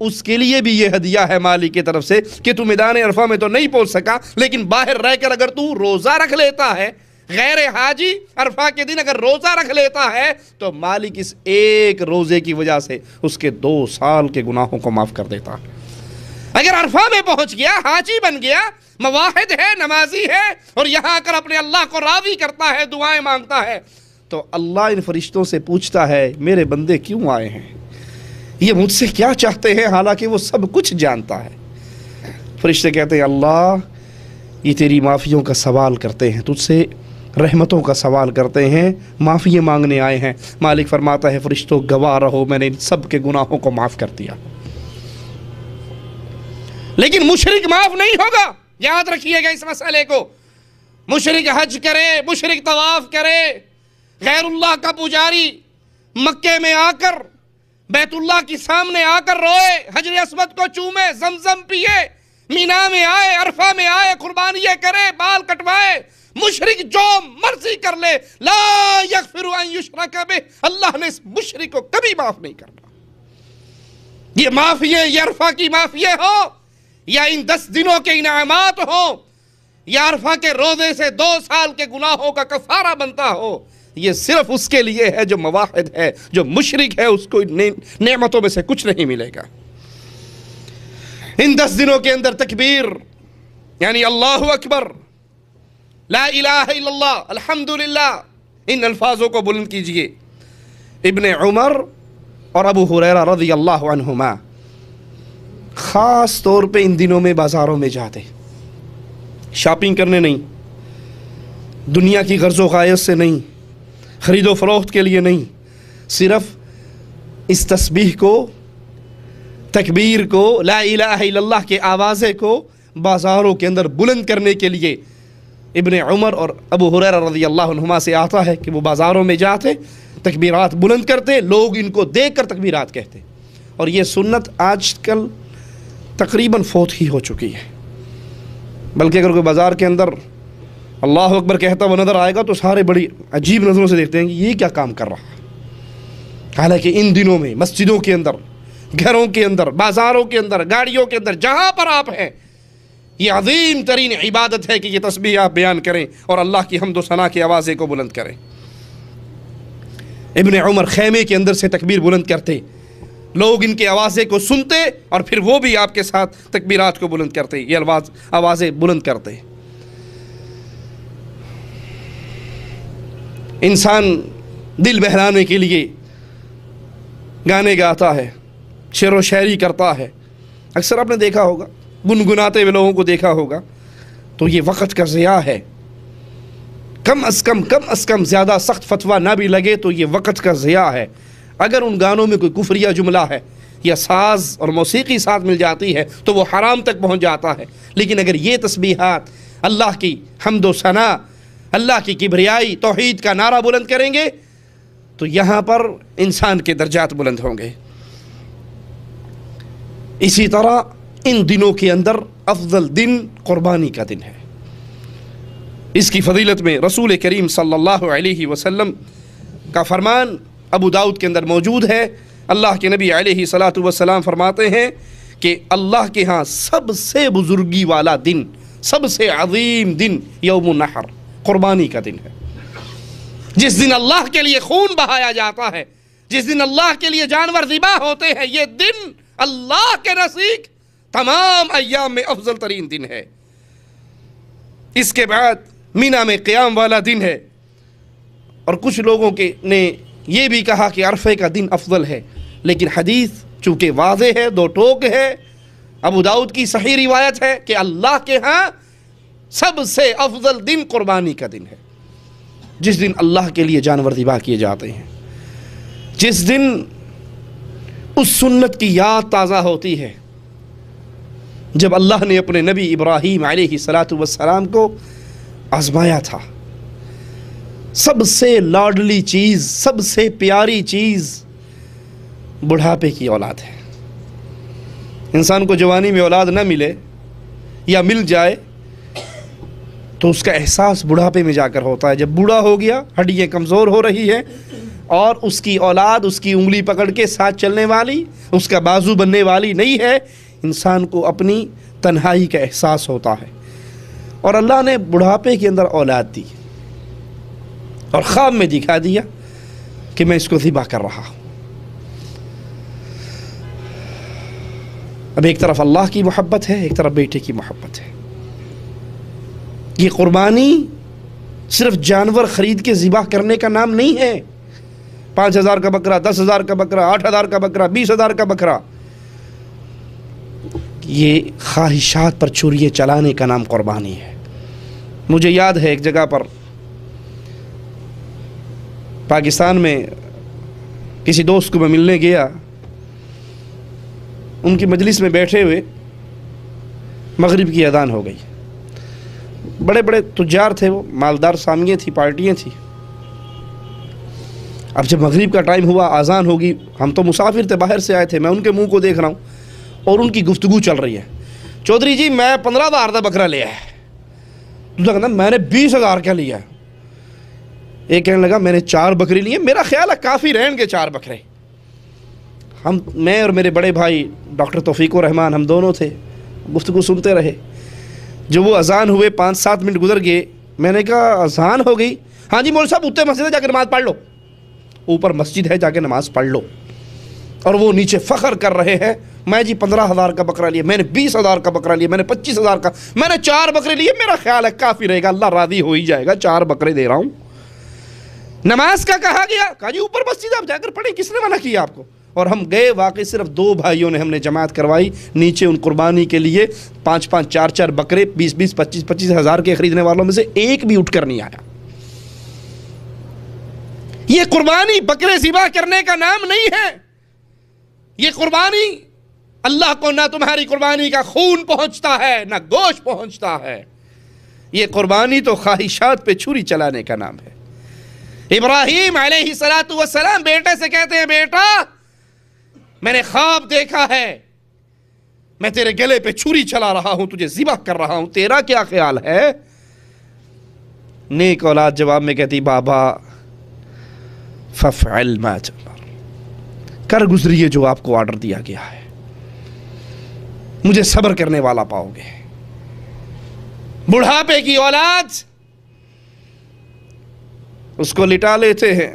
اس کے لیے بھی یہ ہدیہ ہے مالک کی طرف سے کہ تو میدان عرفہ میں تو نہیں پہنچ سکا، لیکن باہر رہ کر اگر تو روزہ رکھ لیتا ہے، غیر حاجی عرفہ کے دن اگر روزہ رکھ لیتا ہے تو مالک اس ایک روزے کی وجہ سے اس کے 2 سال کے گناہوں کو معاف کر دیتا ہے۔ اگر عرفہ میں پہنچ گیا، حاجی بن گیا، مواحد ہے، نمازی ہے، اور یہاں آ کر اپنے اللہ کو راضی کرتا ہے، دعائیں مانگتا ہے، تو اللہ ان فرشتوں سے پوچھتا ہے میرے بندے کیوں آئے ہیں، یہ مجھ سے کیا چاہتے ہیں، حالانکہ وہ سب کچھ جانتا ہے۔ فرشتے کہتے ہیں اللہ یہ تیری معافیوں کا سوال کرتے ہیں، تجھ سے رحمتوں کا سوال کرتے ہیں، معافی مانگنے آئے ہیں۔ مالک فرماتا ہے فرشتوں گواہ رہو میں نے ان سب کے گناہوں کو معاف کر دیا۔ لیکن مشرک معاف نہیں ہوگا، یاد رکھیے گا اس مسئلے کو۔ مشرک حج کرے، مشرک طواف کرے، غیر اللہ کا پجاری مکے میں آ کر بیت اللہ کی سامنے آ کر روئے، حجر اسود کو چومے، زمزم پیے، مینا میں آئے، عرفہ میں آئے، قربانیاں کرے، بال کٹوائے، مشرک جو مرضی کر لے، لا یغفر ان یشرک بہ، اللہ نے اس مشرک کو کبھی معاف نہیں کرنا۔ یہ معافیے، یہ عرفہ کی معافیے ہو یا ان 10 دنوں کے انعامات ہوں یا عرفہ کے روزے سے 2 سال کے گناہوں کا کفارہ بنتا ہو، یہ صرف اس کے لیے ہے جو مواحد ہے، جو مشرک ہے، اس کو نعمتوں میں سے کچھ نہیں ملے گا۔ ان 10 دنوں کے اندر تکبیر یعنی اللہ اکبر، لا الہ الا اللہ، الحمدللہ، ان الفاظوں کو بلند کیجئے۔ ابن عمر اور ابو ہریرہ رضی اللہ عنہما خاص طور پہ ان دنوں میں بازاروں میں جاتے، شاپنگ کرنے نہیں، دنیا کی غرض و غایت سے نہیں، خرید و فروخت کے لیے نہیں، صرف اس تسبیح کو، تکبیر کو، لا الہ الا اللہ کے آوازے کو بازاروں کے اندر بلند کرنے کے لیے ابن عمر اور ابو ہریرہ رضی اللہ عنہما سے آتا ہے کہ وہ بازاروں میں جاتے، تکبیرات بلند کرتے، لوگ ان کو دیکھ کر تکبیرات کہتے۔ اور یہ سنت آج کل تقریباً فوت ہی ہو چکی ہے، بلکہ اگر کوئی بازار کے اندر اللہ اکبر کہتا وہ نظر آئے گا تو سارے بڑی عجیب نظروں سے دیکھتے ہیں کہ یہ کیا کام کر رہا ہے۔ حالانکہ ان دنوں میں مسجدوں کے اندر، گھروں کے اندر، بازاروں کے اندر، گاڑیوں کے اندر، جہاں پر آپ ہیں، یہ عظیم ترین عبادت ہے کہ یہ تسبیح آپ بیان کریں اور اللہ کی حمد و ثنا کی آوازیں کو بلند کریں۔ ابن عمر خیمے کے اندر سے تکبیر بلند کرتے، لوگ ان کے آوازیں کو سنتے اور پھر وہ بھی آپ کے ساتھ تکبیرات کو بلند کرتے، یہ آوازیں بلند کرتے۔ انسان دل بہلانے کے لیے گانے گاتا ہے، شعر و شاعری کرتا ہے، اکثر آپ نے دیکھا ہوگا، گنگناتے ہوئے لوگوں کو دیکھا ہوگا، تو یہ وقت کا ضیاع ہے۔ کم از کم زیادہ سخت فتویٰ نہ بھی لگے تو یہ وقت کا ضیاع ہے۔ اگر ان گانوں میں کوئی کفریہ جملہ ہے یا ساز اور موسیقی ساتھ مل جاتی ہے تو وہ حرام تک پہنچ جاتا ہے، لیکن اگر یہ تسبیحات اللہ کی حمد و ثنا، اللہ کی کبریائی، توحید کا نعرہ بلند کریں گے تو یہاں پر انسان کے درجات بلند ہوں گے۔ اسی طرح ان دنوں کے اندر افضل دن قربانی کا دن ہے۔ اس کی فضیلت میں رسول کریم صلی اللہ علیہ وسلم کا فرمان ابو داؤد کے اندر موجود ہے۔ اللہ کے نبی علیہ الصلاۃ والسلام فرماتے ہیں کہ اللہ کے ہاں سب سے بزرگی والا دن، سب سے عظیم دن یوم النحر، قربانی کا دن ہے، جس دن اللہ کے لیے خون بہایا جاتا ہے، جس دن اللہ کے لیے جانور ذبح ہوتے ہیں۔ یہ دن اللہ کے نزدیک تمام ایام میں افضل ترین دن ہے۔ اس کے بعد مینا میں قیام والا دن ہے، اور کچھ لوگوں نے یہ بھی کہا کہ عرفے کا دن افضل ہے، لیکن حدیث چونکہ واضح ہے، دو ٹوک ہے، ابو داؤد کی صحیح روایت ہے کہ اللہ کے ہاں سب سے افضل دن قربانی کا دن ہے، جس دن اللہ کے لیے جانور ذبح کیے جاتے ہیں، جس دن اس سنت کی یاد تازہ ہوتی ہے جب اللہ نے اپنے نبی ابراہیم علیہ السلام کو آزمایا تھا۔ سب سے لاڈلی چیز، سب سے پیاری چیز بڑھاپے کی اولاد ہے۔ انسان کو جوانی میں اولاد نہ ملے یا مل جائے تو اس کا احساس بڑھاپے میں جا کر ہوتا ہے، جب بوڑھا ہو گیا، ہڈیاں کمزور ہو رہی ہیں، اور اس کی اولاد اس کی انگلی پکڑ کے ساتھ چلنے والی، اس کا بازو بننے والی نہیں ہے، انسان کو اپنی تنہائی کا احساس ہوتا ہے۔ اور اللہ نے بڑھاپے کے اندر اولاد دی اور خواب میں دکھا دیا کہ میں اس کو ذبح کر رہا ہوں۔ اب ایک طرف اللہ کی محبت ہے، ایک طرف بیٹے کی محبت ہے۔ یہ قربانی صرف جانور خرید کے ذبح کرنے کا نام نہیں ہے، 5,000 کا بکرا، 10,000 کا بکرا، 8,000 کا بکرا، 20,000 کا بکرا، یہ خواہشات پر چھریاں چلانے کا نام قربانی ہے۔ مجھے یاد ہے ایک جگہ پر پاکستان میں کسی دوست کو میں ملنے گیا، ان کی مجلس میں بیٹھے ہوئے مغرب کی اذان ہو گئی۔ بڑے بڑے تجار تھے، وہ مالدار سامیاں تھی، پارٹیاں تھیں۔ اب جب مغرب کا ٹائم ہوا، اذان ہوگی، ہم تو مسافر تھے، باہر سے آئے تھے، میں ان کے منہ کو دیکھ رہا ہوں اور ان کی گفتگو چل رہی ہے۔ چودھری جی میں 15,000 کا بکرا لیا ہے، دوسرا کہنا میں نے 20,000 کا لیا۔ ایک کہنے لگا میں نے 4 بکری لیے، میرا خیال ہے کافی رہیں گے 4 بکرے۔ میں اور میرے بڑے بھائی ڈاکٹر توفیق الرحمان، ہم دونوں تھے، گفتگو سنتے رہے۔ جب وہ اذان ہوئے 5-7 منٹ گزر گئے، میں نے کہا اذان ہو گئی؟ ہاں جی مولوی صاحب اوپر مسجد ہے، جا کے نماز پڑھ لو، اوپر مسجد ہے، جا کے نماز پڑھ لو۔ اور وہ نیچے فخر کر رہے ہیں، میں جی 15,000 کا بکرا لیا، میں نے 20,000 کا بکرا لیا، میں نے 25,000 کا، میں نے 4 بکرے لیے، میرا خیال ہے کافی رہے گا، اللہ راضی ہو ہی جائے گا، 4 بکرے دے رہا ہوں۔ نماز کا کہا گیا، کہا جی اوپر مسجد آپ جا کر پڑھیں، کس نے منع کیا آپ کو؟ اور ہم گئے، واقعی صرف 2 بھائیوں نے ہم نے جماعت کروائی، نیچے ان قربانی کے لیے 5-5 4-4 بکرے 20-20 25-25 ہزار کے خریدنے والوں میں سے ایک بھی اٹھ کر نہیں آیا۔ یہ قربانی بکرے ذبح کرنے کا نام نہیں ہے، یہ قربانی اللہ کو نہ تمہاری قربانی کا خون پہنچتا ہے نہ گوشت پہنچتا ہے، یہ قربانی تو خواہشات پہ چھری چلانے کا نام ہے۔ ابراہیم علیہ السلام بیٹے سے کہتے ہیں، بیٹا میں نے خواب دیکھا ہے، میں تیرے گلے پہ چھری چلا رہا ہوں، تجھے ذبح کر رہا ہوں، تیرا کیا خیال ہے؟ نیک اولاد جواب میں کہتی، بابا فَفْعَلْ مَا تُؤْمَرُ، کر گزریے جو آپ کو آرڈر دیا گیا ہے، مجھے صبر کرنے والا پاؤ گے۔ بڑھاپے کی اولاد اس کو لٹا لیتے ہیں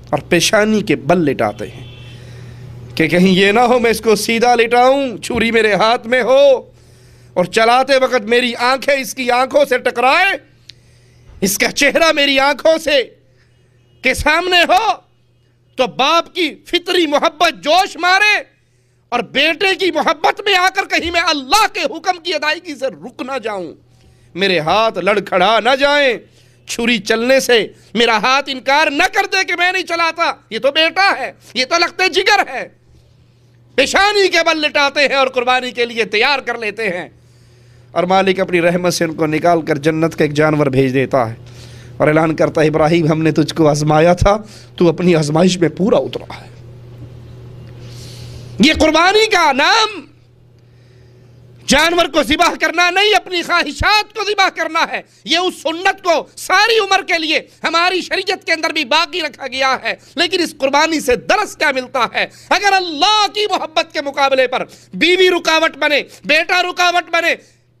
اور پیشانی کے بل لٹاتے ہیں کہ کہیں یہ نہ ہو میں اس کو سیدھا لٹاؤں، چھری میرے ہاتھ میں ہو اور چلاتے وقت میری آنکھیں اس کی آنکھوں سے ٹکرائے، اس کا چہرہ میری آنکھوں سے کے سامنے ہو تو باپ کی فطری محبت جوش مارے اور بیٹے کی محبت میں آ کر کہیں میں اللہ کے حکم کی ادائیگی سے رک نہ جاؤں، میرے ہاتھ لڑکھڑا نہ جائیں، چھری چلنے سے میرا ہاتھ انکار نہ کر دے کہ میں نہیں چلاتا، یہ تو بیٹا ہے، یہ تو لگتے جگر ہے۔ پیشانی کے بل لٹاتے ہیں اور قربانی کے لیے تیار کر لیتے ہیں، اور مالک اپنی رحمت سے ان کو نکال کر جنت کا ایک جانور بھیج دیتا ہے، اور اعلان کرتا ہے ابراہیم ہم نے تجھ کو آزمایا تھا، تو اپنی آزمائش میں پورا اترا ہے۔ یہ قربانی کا نام جانور کو ذبح کرنا نہیں، اپنی خواہشات کو ذبح کرنا ہے۔ یہ اس سنت کو ساری عمر کے لیے ہماری شریعت کے اندر بھی باقی رکھا گیا ہے، لیکن اس قربانی سے درس کیا ملتا ہے؟ اگر اللہ کی محبت کے مقابلے پر بیوی رکاوٹ بنے، بیٹا رکاوٹ بنے،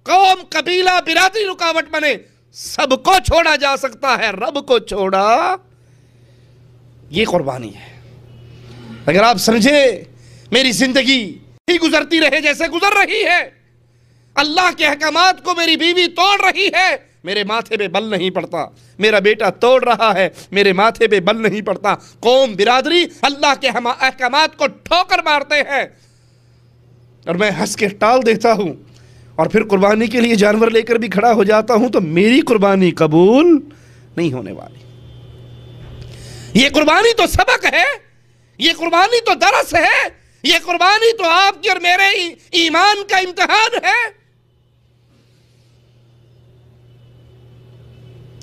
قوم، قبیلہ، برادری رکاوٹ بنے، سب کو چھوڑا جا سکتا ہے، رب کو چھوڑا۔ یہ قربانی ہے۔ اگر آپ سمجھے میری زندگی ہی گزرتی رہے جیسے گزر رہی ہے، اللہ کے احکامات کو میری بیوی توڑ رہی ہے، میرے ماتھے پہ بل نہیں پڑتا، میرا بیٹا توڑ رہا ہے، میرے ماتھے پہ بل نہیں پڑتا، قوم، برادری اللہ کے احکامات کو ٹھوکر مارتے ہیں اور میں ہنس کے ٹال دیتا ہوں اور پھر قربانی کے لیے جانور لے کر بھی کھڑا ہو جاتا ہوں، تو میری قربانی قبول نہیں ہونے والی۔ یہ قربانی تو سبق ہے، یہ قربانی تو درس ہے، یہ قربانی تو آپ کی اور میرے ایمان کا امتحان ہے۔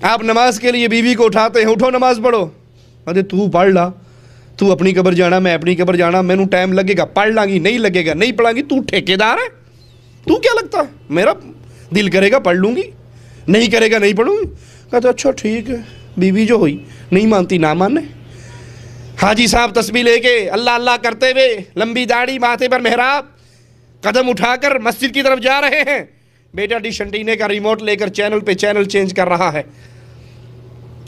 آپ نماز کے لیے بیوی کو اٹھاتے ہیں، اٹھو نماز پڑھو، ارے تو پڑھ لا، تو اپنی قبر جانا، میں اپنی قبر جانا، میں نوں ٹائم لگے گا، پڑھ لاں گی، نہیں لگے گا نہیں پڑھاں گی، تو ٹھیکیدار ہے، تو کیا لگتا ہے؟ میرا دل کرے گا پڑھ لوں گی، نہیں کرے گا نہیں پڑھوں گی۔ کہتے اچھا ٹھیک ہے، بیوی جو ہوئی نہیں مانتی نہ ماننے۔ حاجی صاحب تسبیح لے کے اللہ اللہ کرتے ہوئے، لمبی داڑھی، ماتھے پر محراب، قدم اٹھا کر مسجد کی طرف جا رہے ہیں، بیٹا ڈش انٹینے کا ریموٹ لے کر چینل پہ چینل چینج کر رہا ہے،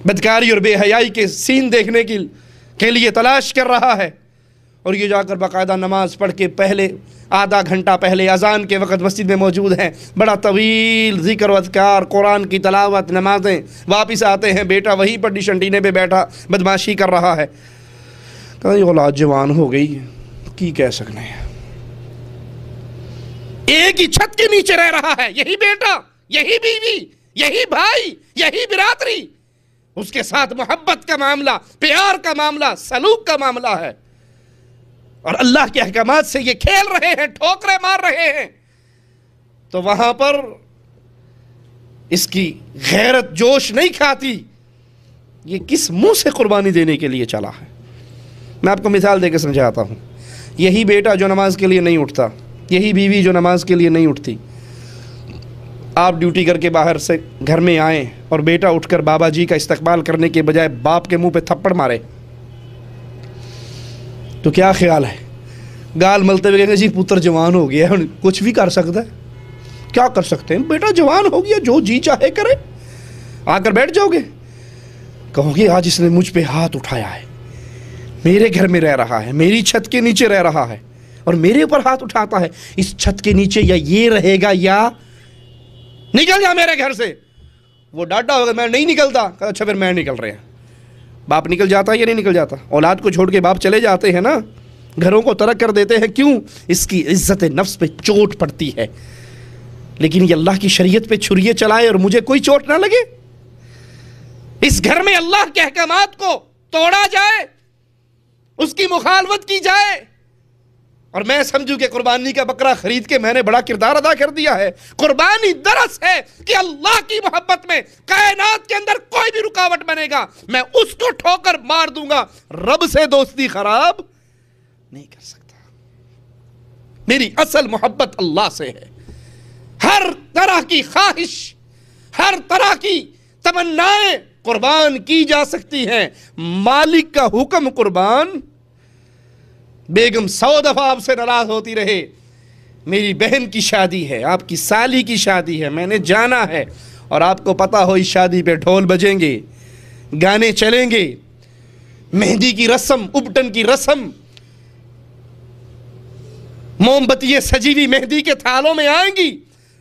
بدکاری اور بے حیائی کے سین دیکھنے کے لیے تلاش کر رہا ہے، اور یہ جا کر باقاعدہ نماز پڑھ کے پہلے آدھا گھنٹہ پہلے اذان کے وقت مسجد میں موجود ہیں، بڑا طویل ذکر و اذکار، قرآن کی تلاوت، نمازیں، واپس آتے ہیں، بیٹا وہیں پر ڈش انٹینے پہ بیٹھا بدماشی کر رہا ہے۔ کہا یہ اولاد جوان ہو گئی کی کہہ سکنے ہیں، ایک ہی چھت کے نیچے رہ رہا ہے، یہی بیٹا، یہی بیوی، یہی بھائی، یہی برادری، اس کے ساتھ محبت کا معاملہ، پیار کا معاملہ، سلوک کا معاملہ ہے، اور اللہ کے احکامات سے یہ کھیل رہے ہیں، ٹھوکریں مار رہے ہیں، تو وہاں پر اس کی غیرت جوش نہیں کھاتی، یہ کس منہ سے قربانی دینے کے لیے چلا ہے؟ میں آپ کو مثال دے کے سمجھاتا ہوں۔ یہی بیٹا جو نماز کے لیے نہیں اٹھتا، یہی بیوی جو نماز کے لیے نہیں اٹھتی، آپ ڈیوٹی کر کے باہر سے گھر میں آئیں اور بیٹا اٹھ کر بابا جی کا استقبال کرنے کے بجائے باپ کے منہ پہ تھپڑ مارے، تو کیا خیال ہے؟ گال ملتے ہوئے کہیں گے جی پتر جوان ہو گیا ہے، کچھ بھی کر سکتا ہے، کیا کر سکتے ہیں، بیٹا جوان ہو گیا، جو جی چاہے کرے، آ کر بیٹھ جاؤ گے؟ کہو گے آج اس نے مجھ پہ ہاتھ اٹھایا ہے، میرے گھر میں رہ رہا ہے، میری چھت کے نیچے رہ رہا ہے، اور میرے اوپر ہاتھ اٹھاتا ہے، اس چھت کے نیچے یا یہ رہے گا یا نکل جا میرے گھر سے۔ وہ ڈاٹا ہوگا میں نہیں نکلتا، کہا اچھا پھر میں نکل رہے ہیں۔ باپ نکل جاتا ہے یا نہیں نکل جاتا؟ اولاد کو چھوڑ کے باپ چلے جاتے ہیں نا، گھروں کو ترک کر دیتے ہیں، کیوں؟ اس کی عزت نفس پہ چوٹ پڑتی ہے، لیکن یہ اللہ کی شریعت پہ چھریے چلائے اور مجھے کوئی چوٹ نہ لگے، اس گھر میں اللہ کے احکامات کو توڑا جائے، اس کی مخالفت کی جائے، اور میں سمجھوں کہ قربانی کا بکرا خرید کے میں نے بڑا کردار ادا کر دیا ہے۔ قربانی درس ہے کہ اللہ کی محبت میں کائنات کے اندر کوئی بھی رکاوٹ بنے گا میں اس کو ٹھوکر مار دوں گا، رب سے دوستی خراب نہیں کر سکتا۔ میری اصل محبت اللہ سے ہے، ہر طرح کی خواہش، ہر طرح کی تمنائیں قربان کی جا سکتی ہیں، مالک کا حکم قربان۔ بیگم 100 دفعہ آپ سے ناراض ہوتی رہے، میری بہن کی شادی ہے، آپ کی سالی کی شادی ہے، میں نے جانا ہے، اور آپ کو پتا ہو اس شادی پہ ڈھول بجیں گے، گانے چلیں گے، مہندی کی رسم، ابٹن کی رسم، موم بتیاں سجی ہوئی مہندی کے تھالوں میں آئیں گی،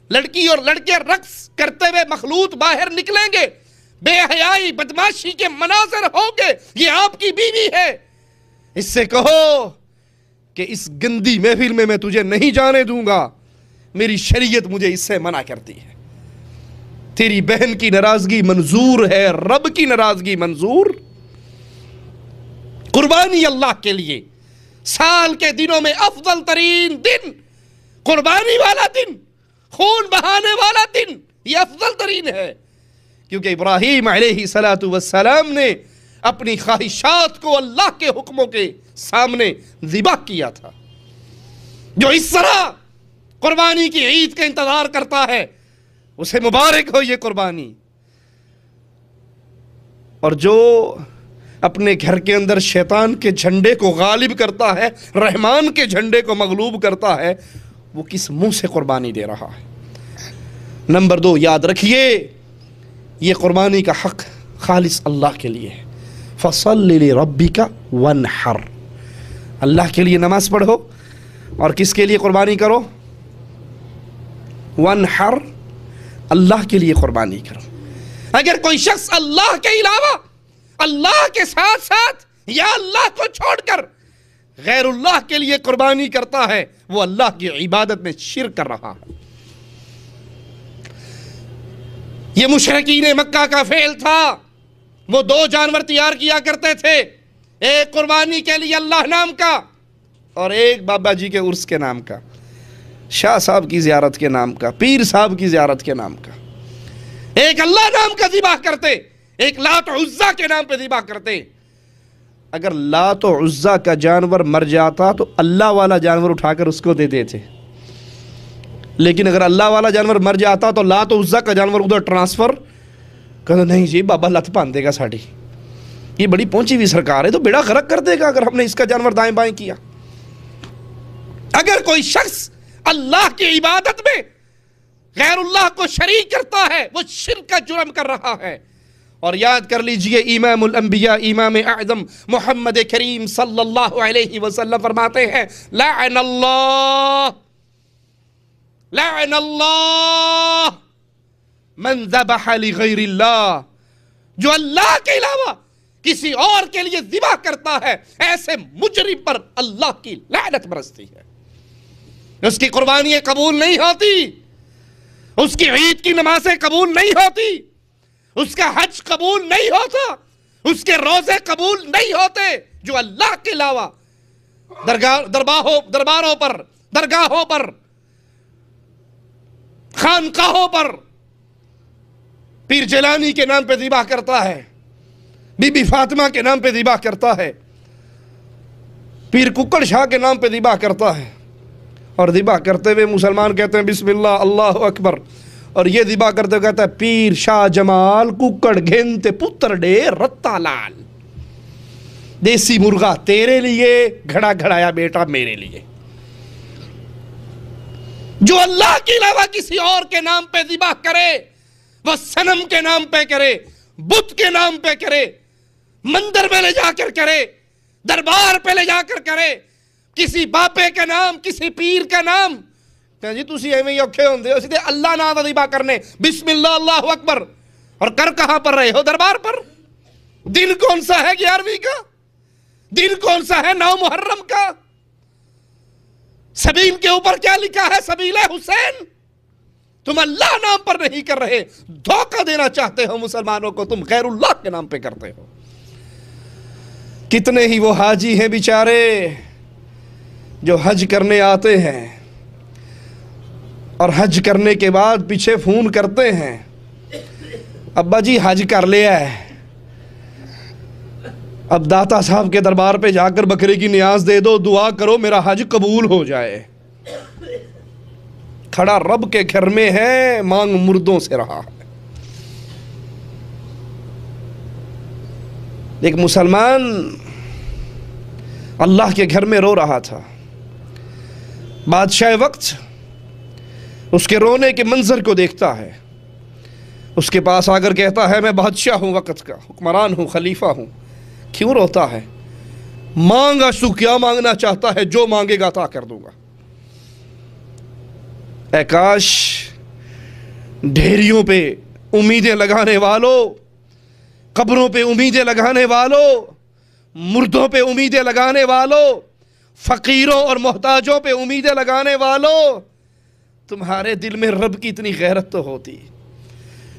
لڑکی اور لڑکے رقص کرتے ہوئے مخلوط باہر نکلیں گے، بے حیائی بدماشی کے مناظر ہوں گے، یہ آپ کی بیوی ہے، اس سے کہو کہ اس گندی محفل میں تجھے نہیں جانے دوں گا، میری شریعت مجھے اس سے منع کرتی ہے۔ تیری بہن کی ناراضگی منظور ہے، رب کی ناراضگی منظور؟ قربانی اللہ کے لیے سال کے دنوں میں افضل ترین دن قربانی والا دن، خون بہانے والا دن، یہ افضل ترین ہے۔ کیونکہ ابراہیم علیہ السلام نے اپنی خواہشات کو اللہ کے حکموں کے سامنے ذبح کیا تھا. جو اس طرح قربانی کی عید کا انتظار کرتا ہے اسے مبارک ہو یہ قربانی. اور جو اپنے گھر کے اندر شیطان کے جھنڈے کو غالب کرتا ہے، رحمان کے جھنڈے کو مغلوب کرتا ہے، وہ کس منہ سے قربانی دے رہا ہے؟ نمبر 2، یاد رکھیے یہ قربانی کا حق خالص اللہ کے لیے ہے. فَصَلِّ لِرَبِّكَ وَانْحَرْ، اللہ کے لیے نماز پڑھو اور کس کے لیے قربانی کرو؟ وَانْحَرْ، اللہ کے لیے قربانی کرو. اگر کوئی شخص اللہ کے علاوہ، اللہ کے ساتھ ساتھ یا اللہ کو چھوڑ کر غیر اللہ کے لیے قربانی کرتا ہے وہ اللہ کی عبادت میں شرک کر رہا ہے. یہ مشرکین مکہ کا فعل تھا. وہ 2 جانور تیار کیا کرتے تھے، ایک قربانی کے لیے اللہ نام کا اور ایک بابا جی کے عرس کے نام کا، شاہ صاحب کی زیارت کے نام کا، پیر صاحب کی زیارت کے نام کا. ایک اللہ نام کا ذبح کرتے، ایک لات و عزا کے نام پہ ذبح کرتے. اگر لات و عزا کا جانور مر جاتا تو اللہ والا جانور اٹھا کر اس کو دیتے تھے، لیکن اگر اللہ والا جانور مر جاتا تو لات و عزا کا جانور ادھر ٹرانسفر کہتا نہیں جی بابا لت پان دے گا ساڑی، یہ بڑی پہنچی ہوئی سرکار ہے تو بیڑا غرق کر دے گا اگر ہم نے اس کا جانور دائیں بائیں کیا. اگر کوئی شخص اللہ کی عبادت میں غیر اللہ کو شریک کرتا ہے وہ شرک کا جرم کر رہا ہے. اور یاد کر لیجئے امام الانبیاء امام اعظم محمد کریم صلی اللہ علیہ وسلم فرماتے ہیں لعن اللہ من ذبح لغیر اللہ، جو اللہ کے علاوہ کسی اور کے لیے ذبح کرتا ہے ایسے مجرم پر اللہ کی لعنت برستی ہے. اس کی قربانیاں قبول نہیں ہوتی، اس کی عید کی نمازیں قبول نہیں ہوتی، اس کا حج قبول نہیں ہوتا، اس کے روزے قبول نہیں ہوتے. جو اللہ کے علاوہ درباروں پر، درگاہوں پر، خانقاہوں پر پیر جیلانی کے نام پہ ذبح کرتا ہے، بی بی فاطمہ کے نام پہ ذبح کرتا ہے، پیر ککڑ شاہ کے نام پہ ذبح کرتا ہے، اور ذبح کرتے ہوئے مسلمان کہتے ہیں بسم اللہ اللہ اکبر، اور یہ ذبح کرتے ہوئے کہتا ہے پیر شاہ جمال ککڑ گھنتے پتر ڈے رتا لال، دیسی مرغا تیرے لیے، گھڑا گھڑایا بیٹا میرے لیے. جو اللہ کے علاوہ کسی اور کے نام پہ ذبح کرے وہ صنم کے نام پہ کرے، بت کے نام پہ کرے، مندر میں لے جا کر کرے، دربار پہ لے جا کر کرے، کسی باپے کا نام، کسی پیر کا نام، کہ جی تسی ایویں ہی اوکھے ہوندے ہو سیدھے اللہ نام دا ذبح کرنے، بسم اللہ اللہ اکبر، اور کر کہاں پر رہے ہو؟ دربار پر. دن کون سا ہے 11ویں کا؟ دن کون سا ہے 9 محرم کا؟ سبیل کے اوپر کیا لکھا ہے؟ سبیل حسین. تم اللہ نام پر نہیں کر رہے، دھوکہ دینا چاہتے ہو مسلمانوں کو، تم غیر اللہ کے نام پہ کرتے ہو. کتنے ہی وہ حاجی ہیں بیچارے جو حج کرنے آتے ہیں اور حج کرنے کے بعد پیچھے فون کرتے ہیں ابا جی حج کر لیا ہے، اب داتا صاحب کے دربار پہ جا کر بکرے کی نیاز دے دو، دعا کرو میرا حج قبول ہو جائے. کھڑا رب کے گھر میں ہے، مانگ مردوں سے رہا ہے. ایک مسلمان اللہ کے گھر میں رو رہا تھا. بادشاہ وقت اس کے رونے کے منظر کو دیکھتا ہے، اس کے پاس آ کر کہتا ہے میں بادشاہ ہوں، وقت کا حکمران ہوں، خلیفہ ہوں. کیوں روتا ہے؟ مانگا تو کیا مانگنا چاہتا ہے؟ جو مانگے گا عطا کر دوں گا. اے کاش ڈھیریوں پہ امیدیں لگانے والوں، قبروں پہ امیدیں لگانے والوں، مردوں پہ امیدیں لگانے والوں، فقیروں اور محتاجوں پہ امیدیں لگانے والوں، تمہارے دل میں رب کی اتنی غیرت تو ہوتی.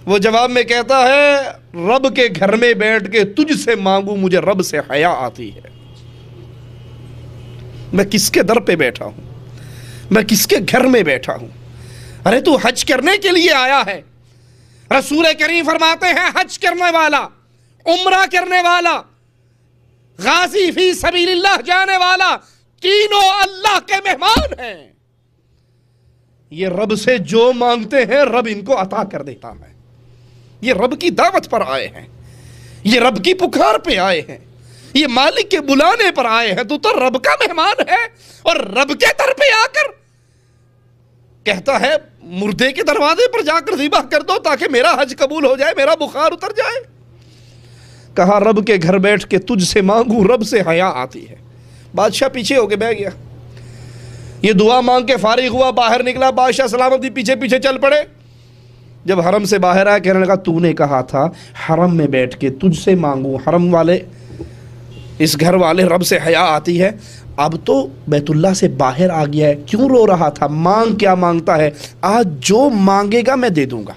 وہ جواب میں کہتا ہے رب کے گھر میں بیٹھ کے تجھ سے مانگوں مجھے رب سے حیا آتی ہے. میں کس کے در پہ بیٹھا ہوں؟ میں کس کے گھر میں بیٹھا ہوں؟ ارے تو حج کرنے کے لیے آیا ہے، رسول کریم فرماتے ہیں حج کرنے والا، عمرہ کرنے والا، غازی فی سبیل اللہ جانے والا، تینوں اللہ کے مہمان ہیں۔ یہ رب سے جو مانگتے ہیں رب ان کو عطا کر دیتا ہے۔ یہ رب کی دعوت پر آئے ہیں، یہ رب کی پکار پہ آئے ہیں، یہ مالک کے بلانے پر آئے ہیں۔ تو رب کا مہمان ہے اور رب کے در پہ آ کر کہتا ہے مردے کے دروازے پر جا کر ذبح کر دو تاکہ میرا حج قبول ہو جائے، میرا بخار اتر جائے۔ کہا رب کے گھر بیٹھ کے تجھ سے مانگوں، رب سے حیا آتی ہے۔ بادشاہ پیچھے ہو کے بیٹھ گیا، یہ دعا مانگ کے فارغ ہوا، باہر نکلا، بادشاہ سلامتی پیچھے پیچھے چل پڑے۔ جب حرم سے باہر آیا کہنے لگا تو نے کہا تھا حرم میں بیٹھ کے تجھ سے مانگوں، حرم والے، اس گھر والے رب سے حیا آتی ہے، اب تو بیت اللہ سے باہر آ گیا ہے، کیوں رو رہا تھا؟ مانگ کیا مانگتا ہے؟ آج جو مانگے گا میں دے دوں گا۔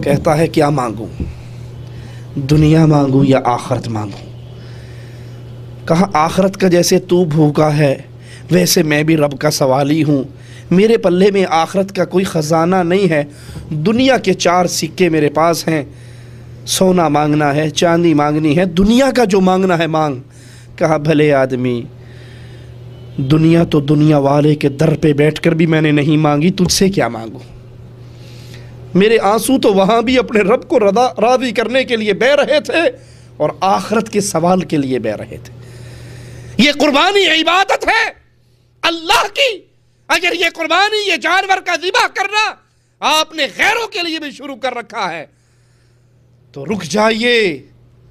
کہتا ہے کیا مانگوں؟ دنیا مانگوں یا آخرت مانگوں؟ کہا آخرت کا جیسے تو بھوکا ہے ویسے میں بھی رب کا سوالی ہوں، میرے پلے میں آخرت کا کوئی خزانہ نہیں ہے، دنیا کے 4 سکے میرے پاس ہیں، سونا مانگنا ہے، چاندی مانگنی ہے، دنیا کا جو مانگنا ہے مانگ۔ کہا بھلے آدمی، دنیا تو دنیا والے کے در پہ بیٹھ کر بھی میں نے نہیں مانگی، تجھ سے کیا مانگوں؟ میرے آنسو تو وہاں بھی اپنے رب کو راضی کرنے کے لیے بہہ رہے تھے اور آخرت کے سوال کے لیے بہہ رہے تھے۔ یہ قربانی عبادت ہے اللہ کی۔ اگر یہ قربانی، یہ جانور کا ذبح کرنا آپ نے غیروں کے لیے بھی شروع کر رکھا ہے تو رک جائیے،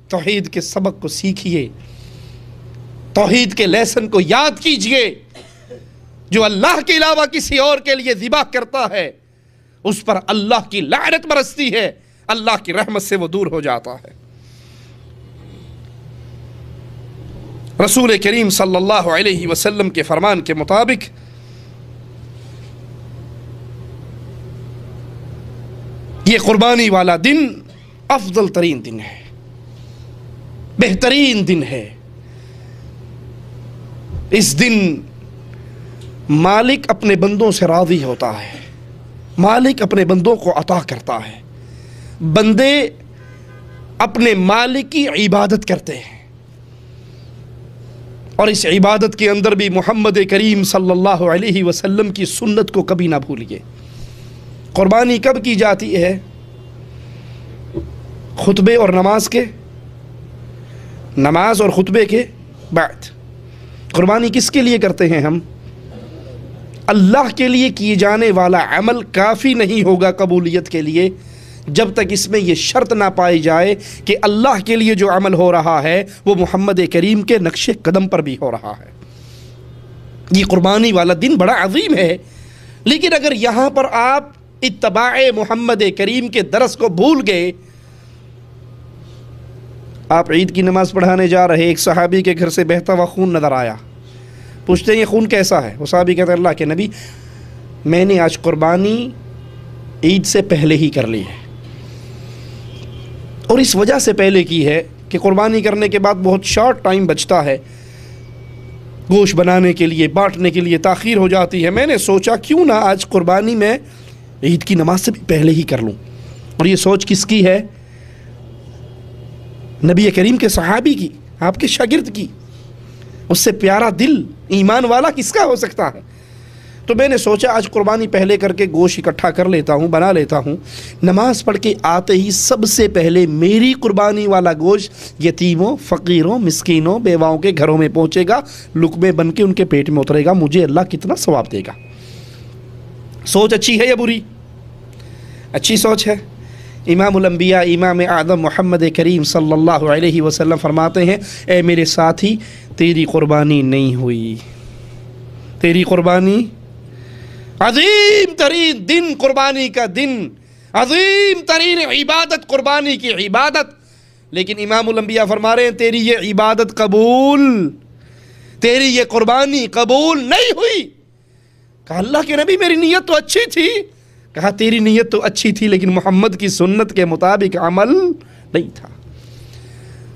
توحید کے سبق کو سیکھیے، توحید کے لیسن کو یاد کیجئے۔ جو اللہ کے علاوہ کسی اور کے لیے ذبح کرتا ہے اس پر اللہ کی لعنت برستی ہے، اللہ کی رحمت سے وہ دور ہو جاتا ہے۔ رسول کریم صلی اللہ علیہ وسلم کے فرمان کے مطابق یہ قربانی والا دن افضل ترین دن ہے، بہترین دن ہے۔ اس دن مالک اپنے بندوں سے راضی ہوتا ہے، مالک اپنے بندوں کو عطا کرتا ہے، بندے اپنے مالک کی عبادت کرتے ہیں، اور اس عبادت کے اندر بھی محمد کریم صلی اللہ علیہ وسلم کی سنت کو کبھی نہ بھولیے۔ قربانی کب کی جاتی ہے؟ خطبے اور نماز کے، نماز اور خطبے کے بعد۔ قربانی کس کے لیے کرتے ہیں ہم؟ اللہ کے لیے کیے جانے والا عمل کافی نہیں ہوگا قبولیت کے لیے جب تک اس میں یہ شرط نہ پائی جائے کہ اللہ کے لیے جو عمل ہو رہا ہے وہ محمد کریم کے نقش قدم پر بھی ہو رہا ہے۔ یہ قربانی والا دن بڑا عظیم ہے، لیکن اگر یہاں پر آپ اتباع محمد کریم کے درس کو بھول گئے، آپ عید کی نماز پڑھانے جا رہے، ایک صحابی کے گھر سے بہتا ہوا خون نظر آیا، پوچھتے ہیں یہ خون کیسا ہے؟ وہ صحابی کہتے ہیں اللہ کے نبی میں نے آج قربانی عید سے پہلے ہی کر لی ہے، اور اس وجہ سے پہلے کی ہے کہ قربانی کرنے کے بعد بہت شارٹ ٹائم بچتا ہے، گوشت بنانے کے لیے، بانٹنے کے لیے تاخیر ہو جاتی ہے، میں نے سوچا کیوں نہ آج قربانی میں عید کی نماز سے بھی پہلے ہی کر لوں۔ اور یہ سوچ کس کی ہے؟ نبی کریم کے صحابی کی، آپ کے شاگرد کی۔ اس سے پیارا دل ایمان والا کس کا ہو سکتا ہے؟ تو میں نے سوچا آج قربانی پہلے کر کے گوشت اکٹھا کر لیتا ہوں، بنا لیتا ہوں، نماز پڑھ کے آتے ہی سب سے پہلے میری قربانی والا گوشت یتیموں، فقیروں، مسکینوں، بیواؤں کے گھروں میں پہنچے گا، لقمے بن کے ان کے پیٹ میں اترے گا، مجھے اللہ کتنا ثواب دے گا۔ سوچ اچھی ہے یا بری؟ اچھی سوچ ہے۔ امام الانبیاء امام اعظم محمد کریم صلی اللہ علیہ وسلم فرماتے ہیں اے میرے ساتھی تیری قربانی نہیں ہوئی، تیری قربانی، عظیم ترین دن قربانی کا دن، عظیم ترین عبادت قربانی کی عبادت، لیکن امام الانبیاء فرما رہے ہیں تیری یہ عبادت قبول، تیری یہ قربانی قبول نہیں ہوئی۔ کہا اللہ کے نبی میری نیت تو اچھی تھی۔ کہا تیری نیت تو اچھی تھی لیکن محمد کی سنت کے مطابق عمل نہیں تھا۔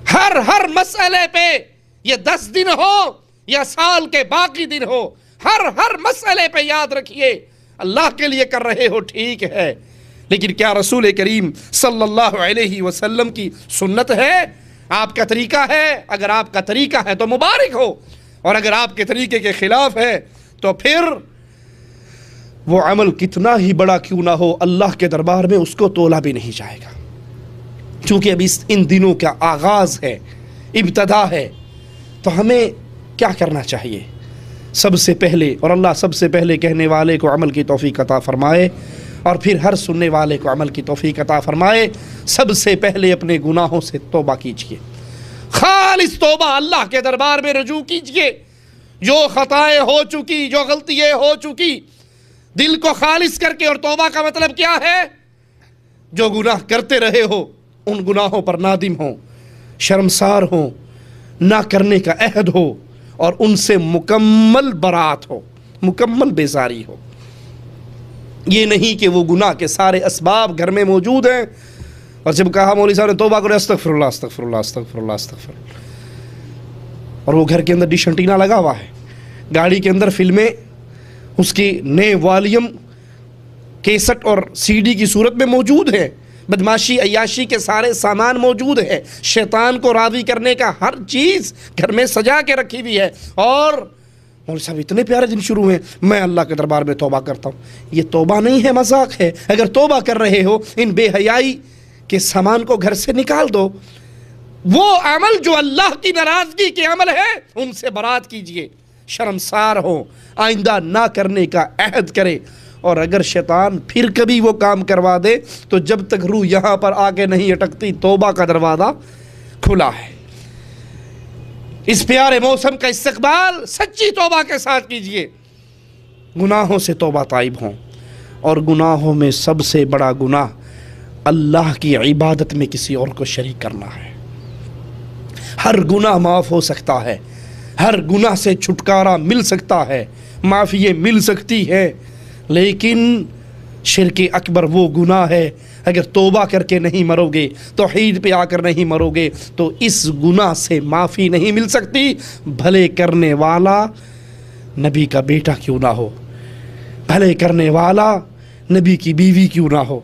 ہر مسئلے پہ یہ 10 دن ہو یا سال کے باقی دن ہو، ہر مسئلے پہ یاد رکھیے اللہ کے لیے کر رہے ہو ٹھیک ہے، لیکن کیا رسول کریم صلی اللہ علیہ وسلم کی سنت ہے، آپ کا طریقہ ہے؟ اگر آپ کا طریقہ ہے تو مبارک ہو، اور اگر آپ کے طریقے کے خلاف ہے تو پھر وہ عمل کتنا ہی بڑا کیوں نہ ہو، اللہ کے دربار میں اس کو تولا بھی نہیں جائے گا، چونکہ اب ان دنوں کا آغاز ہے، ابتدا ہے۔ تو ہمیں کیا کرنا چاہیے؟ سب سے پہلے، اور اللہ سب سے پہلے کہنے والے کو عمل کی توفیق عطا فرمائے، اور پھر ہر سننے والے کو عمل کی توفیق عطا فرمائے، سب سے پہلے اپنے گناہوں سے توبہ کیجئے، خالص توبہ، اللہ کے دربار میں رجوع کیجئے۔ جو خطائیں ہو چکی، جو غلطیاں ہو چکی، دل کو خالص کر کے، اور توبہ کا مطلب کیا ہے؟ جو گناہ کرتے رہے ہو ان گناہوں پر نادم ہو، شرمسار ہو، نہ کرنے کا عہد ہو، اور ان سے مکمل برات ہو، مکمل بیزاری ہو۔ یہ نہیں کہ وہ گناہ کے سارے اسباب گھر میں موجود ہیں، اور جب کہا مولوی صاحب نے توبہ کرو، استغفر اللہ استغفر اللہ استغفر اللہ استغفر اللہ، اور وہ گھر کے اندر ڈش انٹینا لگا ہوا ہے، گاڑی کے اندر فلمیں اس کی نئے والیوم کیسٹ اور سی ڈی کی صورت میں موجود ہے، بدماشی عیاشی کے سارے سامان موجود ہے، شیطان کو راضی کرنے کا ہر چیز گھر میں سجا کے رکھی ہوئی ہے، اور مولوی صاحب اتنے پیارے دن شروع ہیں، میں اللہ کے دربار میں توبہ کرتا ہوں۔ یہ توبہ نہیں ہے، مذاق ہے۔ اگر توبہ کر رہے ہو، ان بے حیائی کے سامان کو گھر سے نکال دو، وہ عمل جو اللہ کی ناراضگی کے عمل ہے ان سے برات کیجئے، شرمسار ہو، آئندہ نہ کرنے کا عہد کرے، اور اگر شیطان پھر کبھی وہ کام کروا دے تو جب تک روح یہاں پر آگے نہیں اٹکتی، توبہ کا دروازہ کھلا ہے۔ اس پیارے موسم کا استقبال سچی توبہ کے ساتھ کیجئے، گناہوں سے توبہ طائب ہوں، اور گناہوں میں سب سے بڑا گناہ اللہ کی عبادت میں کسی اور کو شریک کرنا ہے۔ ہر گناہ معاف ہو سکتا ہے، ہر گناہ سے چھٹکارا مل سکتا ہے، معافی مل سکتی ہے، لیکن شرک اکبر وہ گناہ ہے، اگر توبہ کر کے نہیں مرو گے، توحید پہ آ کر نہیں مرو گے تو اس گناہ سے معافی نہیں مل سکتی، بھلے کرنے والا نبی کا بیٹا کیوں نہ ہو، بھلے کرنے والا نبی کی بیوی کیوں نہ ہو،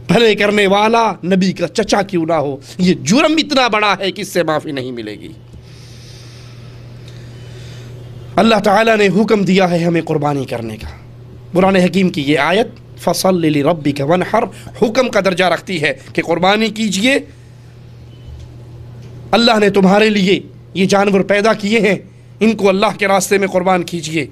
بھلے کرنے والا نبی کا چچا کیوں نہ ہو، یہ جرم اتنا بڑا ہے کہ اس سے معافی نہیں ملے گی۔ اللہ تعالیٰ نے حکم دیا ہے ہمیں قربانی کرنے کا۔ قرآن حکیم کی یہ آیت فصل لربک وانحر حکم کا درجہ رکھتی ہے کہ قربانی کیجئے، اللہ نے تمہارے لیے یہ جانور پیدا کیے ہیں، ان کو اللہ کے راستے میں قربان کیجئے۔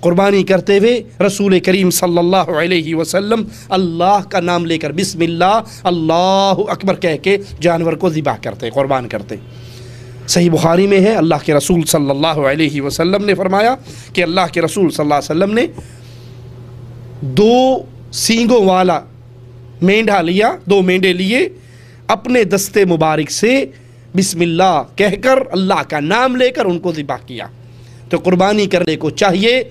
قربانی کرتے ہوئے رسول کریم صلی اللہ علیہ وسلم اللہ کا نام لے کر بسم اللہ اللہ اکبر کہہ کے جانور کو ذبح کرتے، قربان کرتے۔ صحیح بخاری میں ہے، اللہ کے رسول صلی اللہ علیہ وسلم نے فرمایا کہ اللہ کے رسول صلی اللہ علیہ وسلم نے 2 سینگوں والا مینڈھا لیا، 2 مینڈے لیے، اپنے دستے مبارک سے بسم اللہ کہہ کر اللہ کا نام لے کر ان کو ذبح کیا۔ تو قربانی کرنے کو چاہیے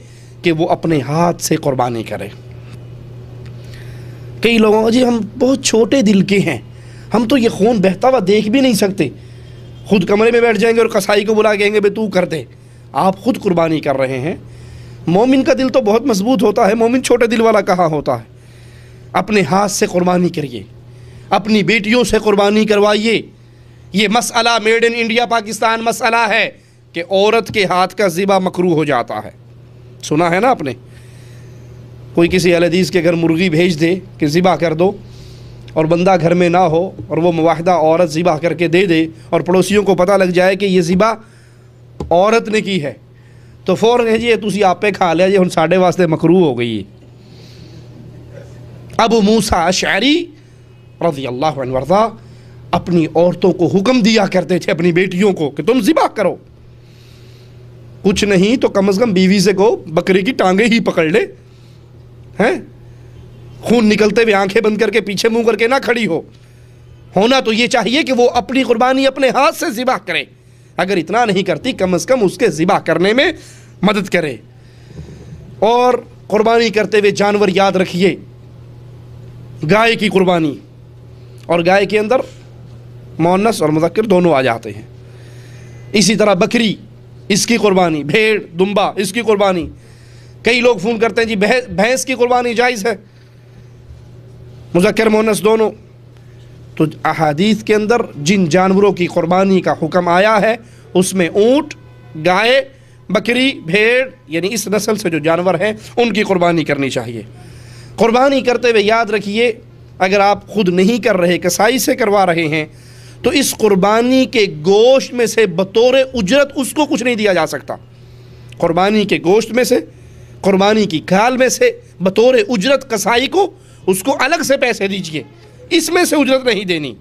کہ وہ اپنے ہاتھ سے قربانی کرے۔ کئی لوگوں جی ہم بہت چھوٹے دل کے ہیں، ہم تو یہ خون بہتا ہوا دیکھ بھی نہیں سکتے، خود کمرے میں بیٹھ جائیں گے اور قصائی کو بلا کہیں گے بے تو کر دے۔ آپ خود قربانی کر رہے ہیں۔ مومن کا دل تو بہت مضبوط ہوتا ہے، مومن چھوٹے دل والا کہاں ہوتا ہے؟ اپنے ہاتھ سے قربانی کریے، اپنی بیٹیوں سے قربانی کروائیے۔ یہ مسئلہ میڈ ان انڈیا پاکستان مسئلہ ہے کہ عورت کے ہاتھ کا ذبح مکروہ ہو جاتا ہے۔ سنا ہے نا آپ نے؟ کوئی کسی اہل حدیث کے گھر مرغی بھیج دے کہ ذبح کر دو، اور بندہ گھر میں نہ ہو اور وہ مواحدہ عورت ذبح کر کے دے دے، اور پڑوسیوں کو پتہ لگ جائے کہ یہ ذبح عورت نے کی ہے، تو فوراً ہے جی یہ تسی آپ پہ کھا لیا جی، ہن ساڈے واسطے مکروہ ہو گئی۔ ابو موسیٰ اشعری رضی اللہ عنہ وارضاہ اپنی عورتوں کو حکم دیا کرتے تھے، اپنی بیٹیوں کو، کہ تم ذبح کرو، کچھ نہیں تو کم از کم بیوی سے کہو بکری کی ٹانگیں ہی پکڑ لے، ہیں خون نکلتے ہوئے آنکھیں بند کر کے پیچھے منہ کر کے نہ کھڑی ہو۔ ہونا تو یہ چاہیے کہ وہ اپنی قربانی اپنے ہاتھ سے ذبح کرے، اگر اتنا نہیں کرتی کم از کم اس کے ذبح کرنے میں مدد کرے۔ اور قربانی کرتے ہوئے جانور یاد رکھیے، گائے کی قربانی، اور گائے کے اندر مؤنث اور مذکر دونوں آ جاتے ہیں۔ اسی طرح بکری، اس کی قربانی، بھیڑ دمبا، اس کی قربانی، کئی لوگ فون کرتے ہیں جی بھینس کی قربانی جائز ہے، مذکر مؤنث دونوں. تو احادیث کے اندر جن جانوروں کی قربانی کا حکم آیا ہے اس میں اونٹ، گائے، بکری، بھیڑ، یعنی اس نسل سے جو جانور ہیں ان کی قربانی کرنی چاہیے. قربانی کرتے ہوئے یاد رکھیے، اگر آپ خود نہیں کر رہے، کسائی سے کروا رہے ہیں، تو اس قربانی کے گوشت میں سے بطور اجرت اس کو کچھ نہیں دیا جا سکتا. قربانی کے گوشت میں سے، قربانی کی کھال میں سے بطور اجرت کسائی کو اس کو الگ سے پیسے دیجئے، اس میں سے اجرت نہیں دینی.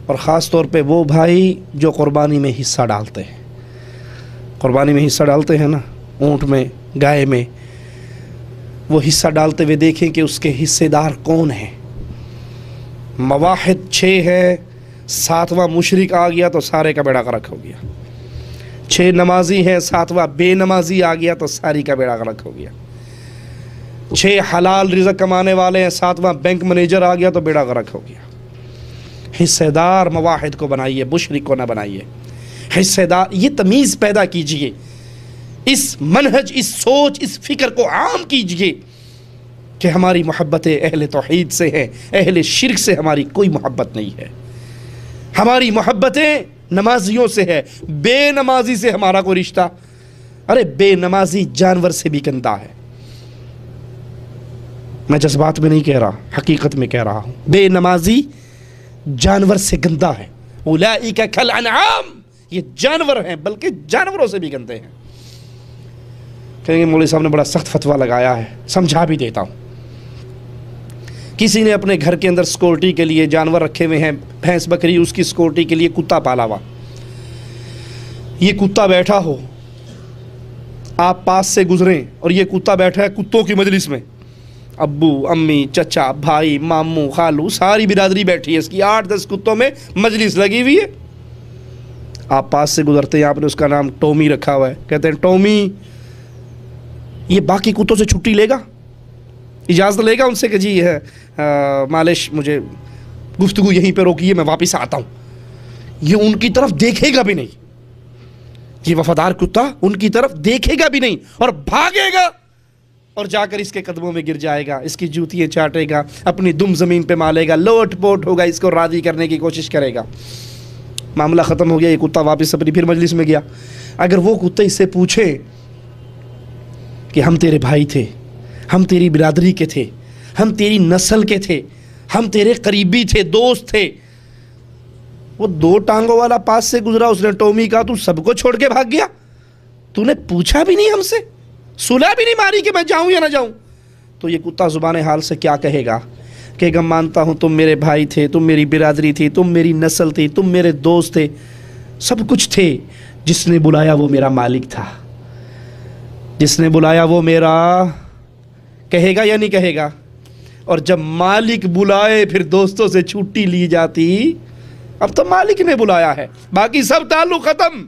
اور خاص طور پہ وہ بھائی جو قربانی میں حصہ ڈالتے ہیں، قربانی میں حصہ ڈالتے ہیں نا، اونٹ میں، گائے میں، وہ حصہ ڈالتے ہوئے دیکھیں کہ اس کے حصے دار کون ہیں. مواحد 6 ہے، 7واں مشرک آ گیا تو سارے کا بیڑا غرق ہو گیا. 6 نمازی ہیں، 7واں بے نمازی آ گیا تو ساری کا بیڑا غرق ہو گیا. 6 حلال رزق کمانے والے ہیں، 7واں بینک منیجر آ گیا تو بیڑا غرق ہو گیا. حصے دار مواحد کو بنائیے، مشرک کو نہ بنائیے. حصے دار، یہ تمیز پیدا کیجئے، اس منہج، اس سوچ، اس فکر کو عام کیجئے کہ ہماری محبتیں اہل توحید سے ہیں، اہل شرک سے ہماری کوئی محبت نہیں ہے. ہماری محبتیں نمازیوں سے ہے، بے نمازی سے ہمارا کوئی رشتہ. ارے بے نمازی جانور سے بھی گندا ہے. میں جذبات میں نہیں کہہ رہا، حقیقت میں کہہ رہا ہوں. بے نمازی جانور سے گندا ہے. اولئک کالانعام، یہ جانور ہیں بلکہ جانوروں سے بھی گندے ہیں. کہیں گے مولوی صاحب نے بڑا سخت فتویٰ لگایا ہے، سمجھا بھی دیتا ہوں. کسی نے اپنے گھر کے اندر سیکورٹی کے لیے جانور رکھے ہوئے ہیں، بھینس بکری، اس کی سیکورٹی کے لیے کتا پالا ہوا. یہ کتا بیٹھا ہو، آپ پاس سے گزریں اور یہ کتا بیٹھا ہے کتوں کی مجلس میں، ابو، امی، چچا، بھائی، ماموں، خالو، ساری برادری بیٹھی ہے، اس کی 8-10 کتوں میں مجلس لگی ہوئی ہے. آپ پاس سے گزرتے ہیں، آپ نے اس کا نام ٹومی رکھا ہوا ہے، کہتے ہیں ٹومی یہ باقی کتوں سے چھٹی لے گا، اجازت لے گا ان سے کہ جی معلش مجھے گفتگو یہیں پہ روکیے، میں واپس آتا ہوں. یہ ان کی طرف دیکھے گا بھی نہیں، یہ وفادار کتا ان کی طرف دیکھے گا بھی نہیں اور بھاگے گا اور جا کر اس کے قدموں میں گر جائے گا، اس کی جوتیاں چاٹے گا، اپنی دم زمین پہ مالے گا، لوٹ پوٹ ہوگا، اس کو راضی کرنے کی کوشش کرے گا. معاملہ ختم ہو گیا، یہ کتا واپس اپنی پھر مجلس میں گیا. اگر وہ کتے اس سے پوچھے کہ ہم تیرے بھائی تھے، ہم تیری برادری کے تھے، ہم تیری نسل کے تھے، ہم تیرے قریبی تھے، دوست تھے، وہ 2 ٹانگوں والا پاس سے گزرا، اس نے ٹومی کہا تو سب کو چھوڑ کے بھاگ گیا، تو نے پوچھا بھی نہیں ہم سے، صلح بھی نہیں ماری کہ میں جاؤں یا نہ جاؤں. تو یہ کتا زبان حال سے کیا کہے گا؟ کہ گم مانتا ہوں تم میرے بھائی تھے، تم میری برادری تھی، تم میری نسل تھی، تم میرے دوست تھے، سب کچھ تھے. جس نے بلایا وہ میرا مالک تھا، جس نے بلایا وہ میرا، کہے گا یا نہیں کہے گا؟ اور جب مالک بلائے پھر دوستوں سے چھٹی لی جاتی، اب تو مالک نے بلایا ہے، باقی سب تعلق ختم.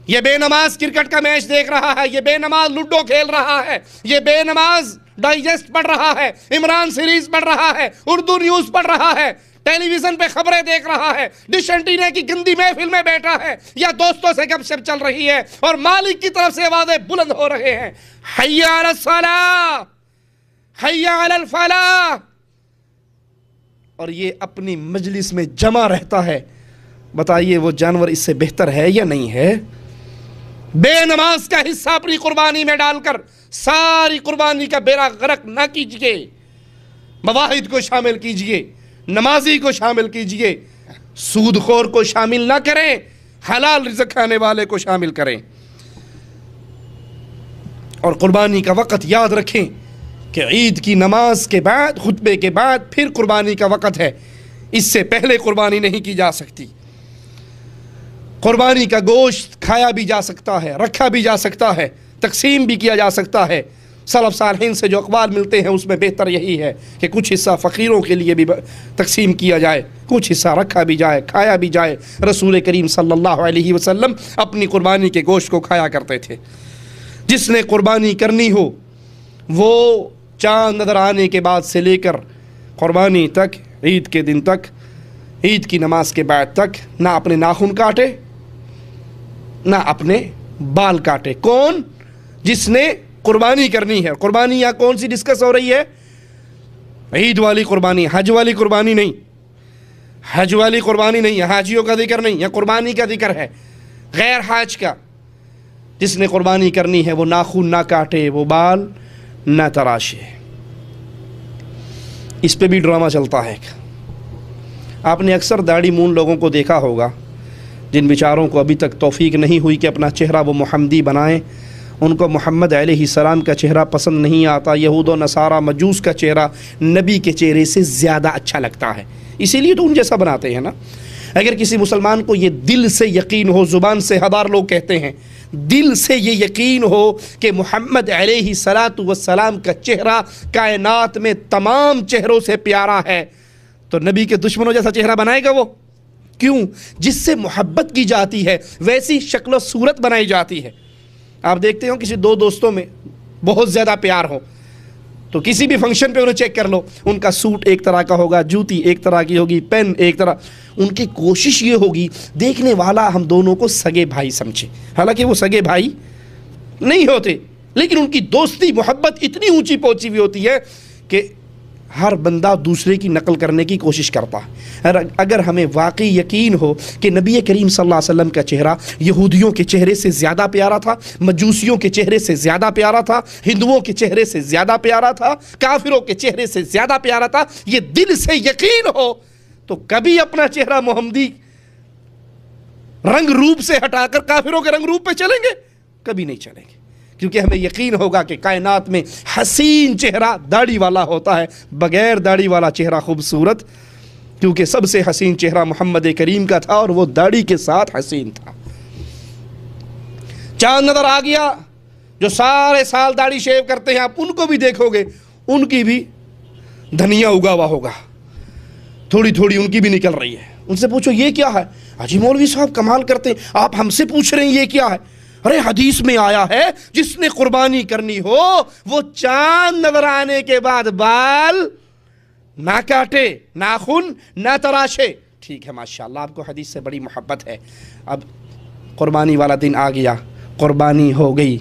یہ بے نماز کرکٹ کا میچ دیکھ رہا ہے، یہ بے نماز لوڈو کھیل رہا ہے، یہ بے نماز ڈائجسٹ پڑھ رہا ہے، عمران سیریز پڑھ رہا ہے، اردو نیوز پڑھ رہا ہے، ٹیلی ویژن پہ خبریں دیکھ رہا ہے، ڈش اینٹینا کی گندی محفل میں بیٹھا ہے، یا دوستوں سے گپ شپ چل رہی ہے اور مالک کی طرف سے آوازیں بلند ہو رہے ہیں، حی علی الصلاۃ، حی علی الفلاح، اور یہ اپنی مجلس میں جمع رہتا ہے. بتائیے وہ جانور اس سے بہتر ہے یا نہیں ہے؟ بے نماز کا حصہ اپنی قربانی میں ڈال کر ساری قربانی کا بیڑا غرق نہ کیجئے. مواحد کو شامل کیجئے، نمازی کو شامل کیجئے، سود خور کو شامل نہ کریں، حلال رزق کھانے والے کو شامل کریں. اور قربانی کا وقت یاد رکھیں کہ عید کی نماز کے بعد، خطبے کے بعد پھر قربانی کا وقت ہے، اس سے پہلے قربانی نہیں کی جا سکتی. قربانی کا گوشت کھایا بھی جا سکتا ہے، رکھا بھی جا سکتا ہے، تقسیم بھی کیا جا سکتا ہے. سلف صالحین سے جو اقوال ملتے ہیں اس میں بہتر یہی ہے کہ کچھ حصہ فقیروں کے لیے بھی تقسیم کیا جائے، کچھ حصہ رکھا بھی جائے، کھایا بھی جائے. رسول کریم صلی اللہ علیہ وسلم اپنی قربانی کے گوشت کو کھایا کرتے تھے. جس نے قربانی کرنی ہو وہ چاند نظر آنے کے بعد سے لے کر قربانی تک، عید کے دن تک، عید کی نماز کے بعد تک نہ اپنے ناخن کاٹے نہ اپنے بال کاٹے. کون؟ جس نے قربانی کرنی ہے. قربانی یہاں کون سی ڈسکس ہو رہی ہے؟ عید والی قربانی، حج والی قربانی نہیں. حج والی قربانی نہیں ہے، حاجیوں کا ذکر نہیں ہے، قربانی کا ذکر ہے غیر حاج کا. جس نے قربانی کرنی ہے وہ ناخن نہ کاٹے، وہ بال نہ تراشے. اس پہ بھی ڈرامہ چلتا ہے. آپ نے اکثر داڑھی مون لوگوں کو دیکھا ہوگا جن بیچاروں کو ابھی تک توفیق نہیں ہوئی کہ اپنا چہرہ وہ محمدی بنائیں. ان کو محمد علیہ السلام کا چہرہ پسند نہیں آتا. یہود و نصارہ مجوس کا چہرہ نبی کے چہرے سے زیادہ اچھا لگتا ہے، اسی لیے تو ان جیسا بناتے ہیں نا. اگر کسی مسلمان کو یہ دل سے یقین ہو، زبان سے ہزار لوگ کہتے ہیں، دل سے یہ یقین ہو کہ محمد علیہ السلام کا چہرہ کائنات میں تمام چہروں سے پیارا ہے، تو نبی کے دشمنوں جیسا چہرہ بنائے گا وہ؟ کیوں؟ جس سے محبت کی جاتی ہے ویسی شکل و صورت بنائی جاتی ہے. آپ دیکھتے ہو کسی دو دوستوں میں بہت زیادہ پیار ہو تو کسی بھی فنکشن پہ انہیں چیک کر لو، ان کا سوٹ ایک طرح کا ہوگا، جوتی ایک طرح کی ہوگی، پین ایک طرح. ان کی کوشش یہ ہوگی دیکھنے والا ہم دونوں کو سگے بھائی سمجھے، حالانکہ وہ سگے بھائی نہیں ہوتے، لیکن ان کی دوستی محبت اتنی اونچی پہنچی ہوئی ہوتی ہے کہ ہر بندہ دوسرے کی نقل کرنے کی کوشش کرتا ہے. اگر ہمیں واقعی یقین ہو کہ نبی کریم صلی اللہ علیہ وسلم کا چہرہ یہودیوں کے چہرے سے زیادہ پیارا تھا، مجوسیوں کے چہرے سے زیادہ پیارا تھا، ہندوؤں کے چہرے سے زیادہ پیارا تھا، کافروں کے چہرے سے زیادہ پیارا تھا، یہ دل سے یقین ہو تو کبھی اپنا چہرہ محمدی رنگ روپ سے ہٹا کر کافروں کے رنگ روپ پہ چلیں گے؟ کبھی نہیں چلیں گے، کیونکہ ہمیں یقین ہوگا کہ کائنات میں حسین چہرہ داڑھی والا ہوتا ہے، بغیر داڑھی والا چہرہ خوبصورت، کیونکہ سب سے حسین چہرہ محمد کریم کا تھا اور وہ داڑھی کے ساتھ حسین تھا. چاند نظر آ گیا، جو سارے سال داڑھی شیو کرتے ہیں آپ ان کو بھی دیکھو گے، ان کی بھی دھنیا اگا ہوا ہوگا، تھوڑی تھوڑی ان کی بھی نکل رہی ہے. ان سے پوچھو یہ کیا ہے؟ حاجی مولوی صاحب کمال کرتے ہیں، آپ ہم سے پوچھ رہے ہیں یہ کیا ہے؟ ارے حدیث میں آیا ہے جس نے قربانی کرنی ہو وہ چاند نظر آنے کے بعد بال نہ کاٹے، ناخن نہ تراشے. ٹھیک ہے، ماشاءاللہ آپ کو حدیث سے بڑی محبت ہے. اب قربانی والا دن آ گیا، قربانی ہو گئی،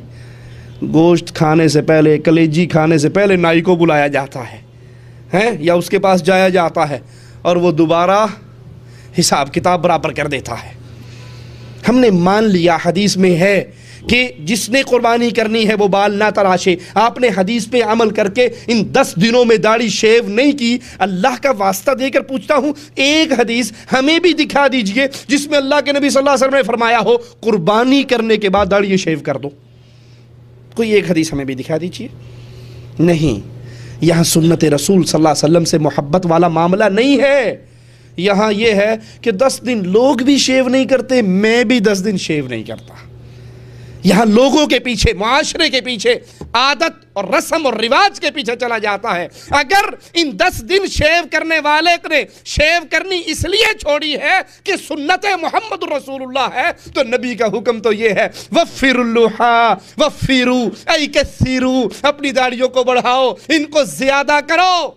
گوشت کھانے سے پہلے، کلیجی کھانے سے پہلے نائی کو بلایا جاتا ہے یا اس کے پاس جایا جاتا ہے اور وہ دوبارہ حساب کتاب برابر کر دیتا ہے. ہم نے مان لیا حدیث میں ہے کہ جس نے قربانی کرنی ہے وہ بال نہ تراشے. آپ نے حدیث پہ عمل کر کے ان 10 دنوں میں داڑھی شیو نہیں کی. اللہ کا واسطہ دے کر پوچھتا ہوں، ایک حدیث ہمیں بھی دکھا دیجئے جس میں اللہ کے نبی صلی اللہ علیہ وسلم نے فرمایا ہو قربانی کرنے کے بعد داڑھی شیو کر دو. کوئی ایک حدیث ہمیں بھی دکھا دیجئے. نہیں، یہاں سنت رسول صلی اللہ علیہ وسلم سے محبت والا معاملہ نہیں ہے. یہاں یہ ہے کہ 10 دن لوگ بھی شیو نہیں کرتے، میں بھی 10 دن شیو نہیں کرتا. یہاں لوگوں کے پیچھے، معاشرے کے پیچھے، عادت اور رسم اور رواج کے پیچھے چلا جاتا ہے. اگر ان 10 دن شیو کرنے والے نے شیو کرنی اس لیے چھوڑی ہے کہ سنت محمد رسول اللہ ہے تو نبی کا حکم تو یہ ہے وفر اللحا وفروا ای کثروا، اپنی داڑھیوں کو بڑھاؤ، ان کو زیادہ کرو.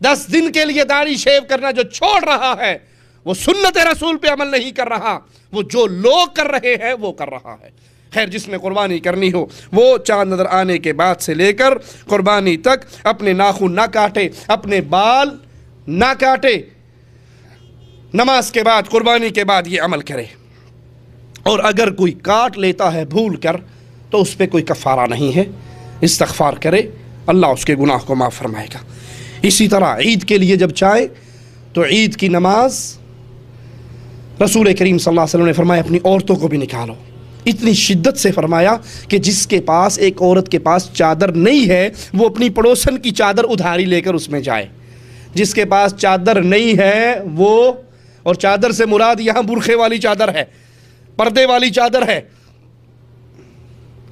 10 دن کے لیے داڑھی شیو کرنا جو چھوڑ رہا ہے وہ سنت رسول پہ عمل نہیں کر رہا، وہ جو لوگ کر رہے ہیں وہ کر رہا ہے. خیر، جس نے قربانی کرنی ہو وہ چاند نظر آنے کے بعد سے لے کر قربانی تک اپنے ناخن نہ کاٹے، اپنے بال نہ کاٹے. نماز کے بعد، قربانی کے بعد یہ عمل کرے. اور اگر کوئی کاٹ لیتا ہے بھول کر تو اس پہ کوئی کفارہ نہیں ہے، استغفار کرے، اللہ اس کے گناہ کو معاف فرمائے گا. اسی طرح عید کے لیے جب چاہے تو عید کی نماز رسول کریم صلی اللہ علیہ وسلم نے فرمایا اپنی عورتوں کو بھی نکالو. اتنی شدت سے فرمایا کہ جس کے پاس، ایک عورت کے پاس چادر نہیں ہے وہ اپنی پڑوسن کی چادر ادھاری لے کر اس میں جائے. جس کے پاس چادر نہیں ہے وہ، اور چادر سے مراد یہاں برخے والی چادر ہے، پردے والی چادر ہے.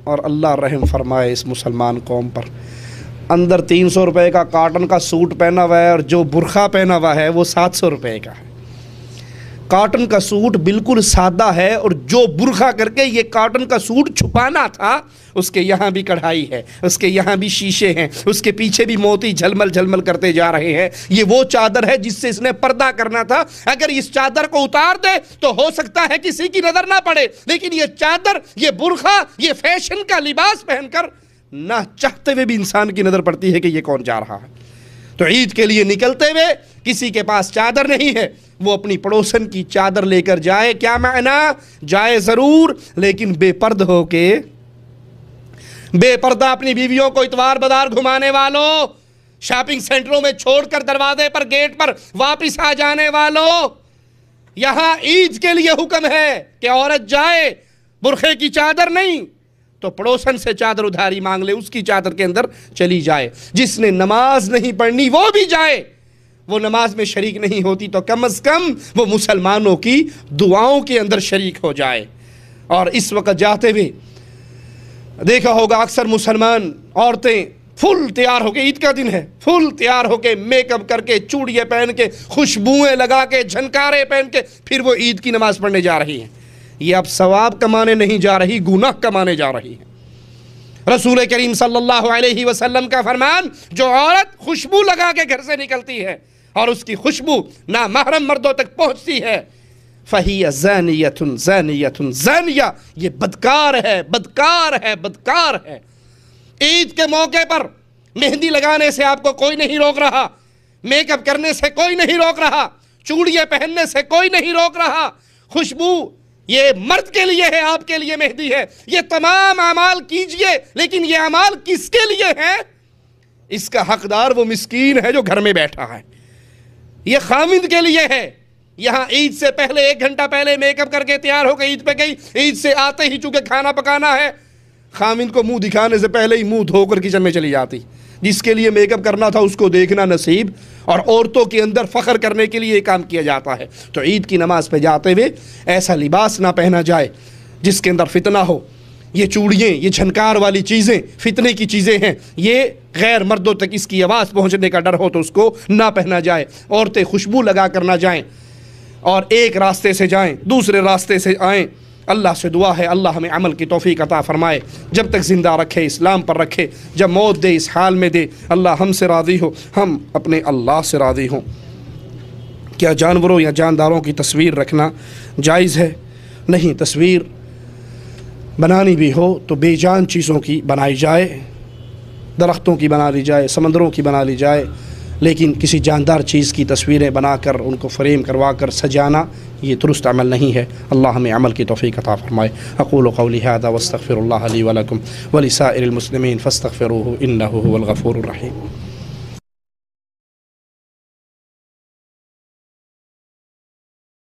اور اللہ رحم فرمائے اس مسلمان قوم پر، اندر 300 روپے کا کاٹن کا سوٹ پہنا ہوا ہے اور جو برخہ پہنا ہوا ہے وہ 700 روپے کا ہے. کاٹن کا سوٹ بالکل سادہ ہے، اور جو برقع کر کے یہ کاٹن کا سوٹ چھپانا تھا، اس کے یہاں بھی کڑھائی ہے، اس کے یہاں بھی شیشے ہیں، اس کے پیچھے بھی موتی جھلمل جھلمل کرتے جا رہے ہیں۔ یہ وہ چادر ہے جس سے اس نے پردہ کرنا تھا۔ اگر اس چادر کو اتار دے تو ہو سکتا ہے کسی کی نظر نہ پڑے، لیکن یہ چادر، یہ برقع، یہ فیشن کا لباس پہن کر نہ چاہتے ہوئے بھی انسان کی نظر پڑتی ہے کہ یہ کون جا رہا ہے۔ تو عید کے لیے نکلتے ہوئے کسی کے پاس چادر نہیں ہے، وہ اپنی پڑوسن کی چادر لے کر جائے۔ کیا معنی؟ جائے ضرور، لیکن بے پرد ہو کے، بے پردہ اپنی بیویوں کو اتوار بازار گھمانے والوں، شاپنگ سینٹروں میں چھوڑ کر دروازے پر، گیٹ پر واپس آ جانے والوں، یہاں عید کے لیے حکم ہے کہ عورت جائے، برقعے کی چادر نہیں تو پڑوسن سے چادر ادھاری مانگ لے، اس کی چادر کے اندر چلی جائے۔ جس نے نماز نہیں پڑھنی وہ بھی جائے، وہ نماز میں شریک نہیں ہوتی تو کم از کم وہ مسلمانوں کی دعاؤں کے اندر شریک ہو جائے۔ اور اس وقت جاتے ہوئے دیکھا ہوگا اکثر مسلمان عورتیں فل تیار ہو کے، عید کا دن ہے، فل تیار ہو کے، میک اپ کر کے، چوڑیاں پہن کے، خوشبوئیں لگا کے، جھنکارے پہن کے، پھر وہ عید کی نماز پڑھنے جا رہی ہیں۔ یہ اب ثواب کمانے نہیں جا رہی، گناہ کمانے جا رہی ہے۔ رسول کریم صلی اللہ علیہ وسلم کا فرمان، جو عورت خوشبو لگا کے گھر سے نکلتی ہے اور اس کی خوشبو نامحرم مردوں تک پہنچتی ہے، فَهِيَ زَانِيَةٌ زَانِيَةٌ زَانِيَہ، یہ بدکار ہے، بدکار ہے، بدکار ہے۔ عید کے موقع پر مہندی لگانے سے آپ کو کوئی نہیں روک رہا، میک اپ کرنے سے کوئی نہیں روک رہا، چوڑیاں پہننے سے کوئی نہیں روک رہا۔ خوشبو یہ مرد کے لیے ہے، آپ کے لیے مہندی ہے۔ یہ تمام اعمال کیجئے، لیکن یہ اعمال کس کے لیے ہیں؟ اس کا حقدار وہ مسکین ہے جو گھر میں بیٹھا ہے، یہ خامند کے لیے ہے۔ یہاں عید سے پہلے 1 گھنٹہ پہلے میک اپ کر کے تیار ہو کے عید پہ گئی، عید سے آتے ہی چونکہ کھانا پکانا ہے، خامند کو منہ دکھانے سے پہلے ہی منہ دھو کر کچن میں چلی جاتی۔ جس کے لیے میک اپ کرنا تھا اس کو دیکھنا نصیب، اور عورتوں کے اندر فخر کرنے کے لیے یہ کام کیا جاتا ہے۔ تو عید کی نماز پہ جاتے ہوئے ایسا لباس نہ پہنا جائے جس کے اندر فتنہ ہو۔ یہ چوڑیاں، یہ جھنکار والی چیزیں فتنے کی چیزیں ہیں، یہ غیر مردوں تک اس کی آواز پہنچنے کا ڈر ہو تو اس کو نہ پہنا جائے۔ عورتیں خوشبو لگا کر نہ جائیں، اور ایک راستے سے جائیں دوسرے راستے سے آئیں۔ اللہ سے دعا ہے اللہ ہمیں عمل کی توفیق عطا فرمائے، جب تک زندہ رکھے، اسلام پر رکھے، جب موت دے اس حال میں دے، اللہ ہم سے راضی ہو، ہم اپنے اللہ سے راضی ہوں۔ کیا جانوروں یا جانداروں کی تصویر رکھنا جائز ہے؟ نہیں، تصویر بنانی بھی ہو تو بے جان چیزوں کی بنائی جائے، درختوں کی بنا لی جائے، سمندروں کی بنا لی جائے، لیکن کسی جاندار چیز کی تصویریں بنا کر ان کو فریم کروا کر سجانا یہ درست عمل نہیں ہے۔ اللہ ہمیں عمل کی توفیق عطا فرمائے۔ اقول قولی ھذا واستغفر اللہ لی ولکم ولسائر المسلمین فاستغفروہ انہ هو الغفور الرحیم۔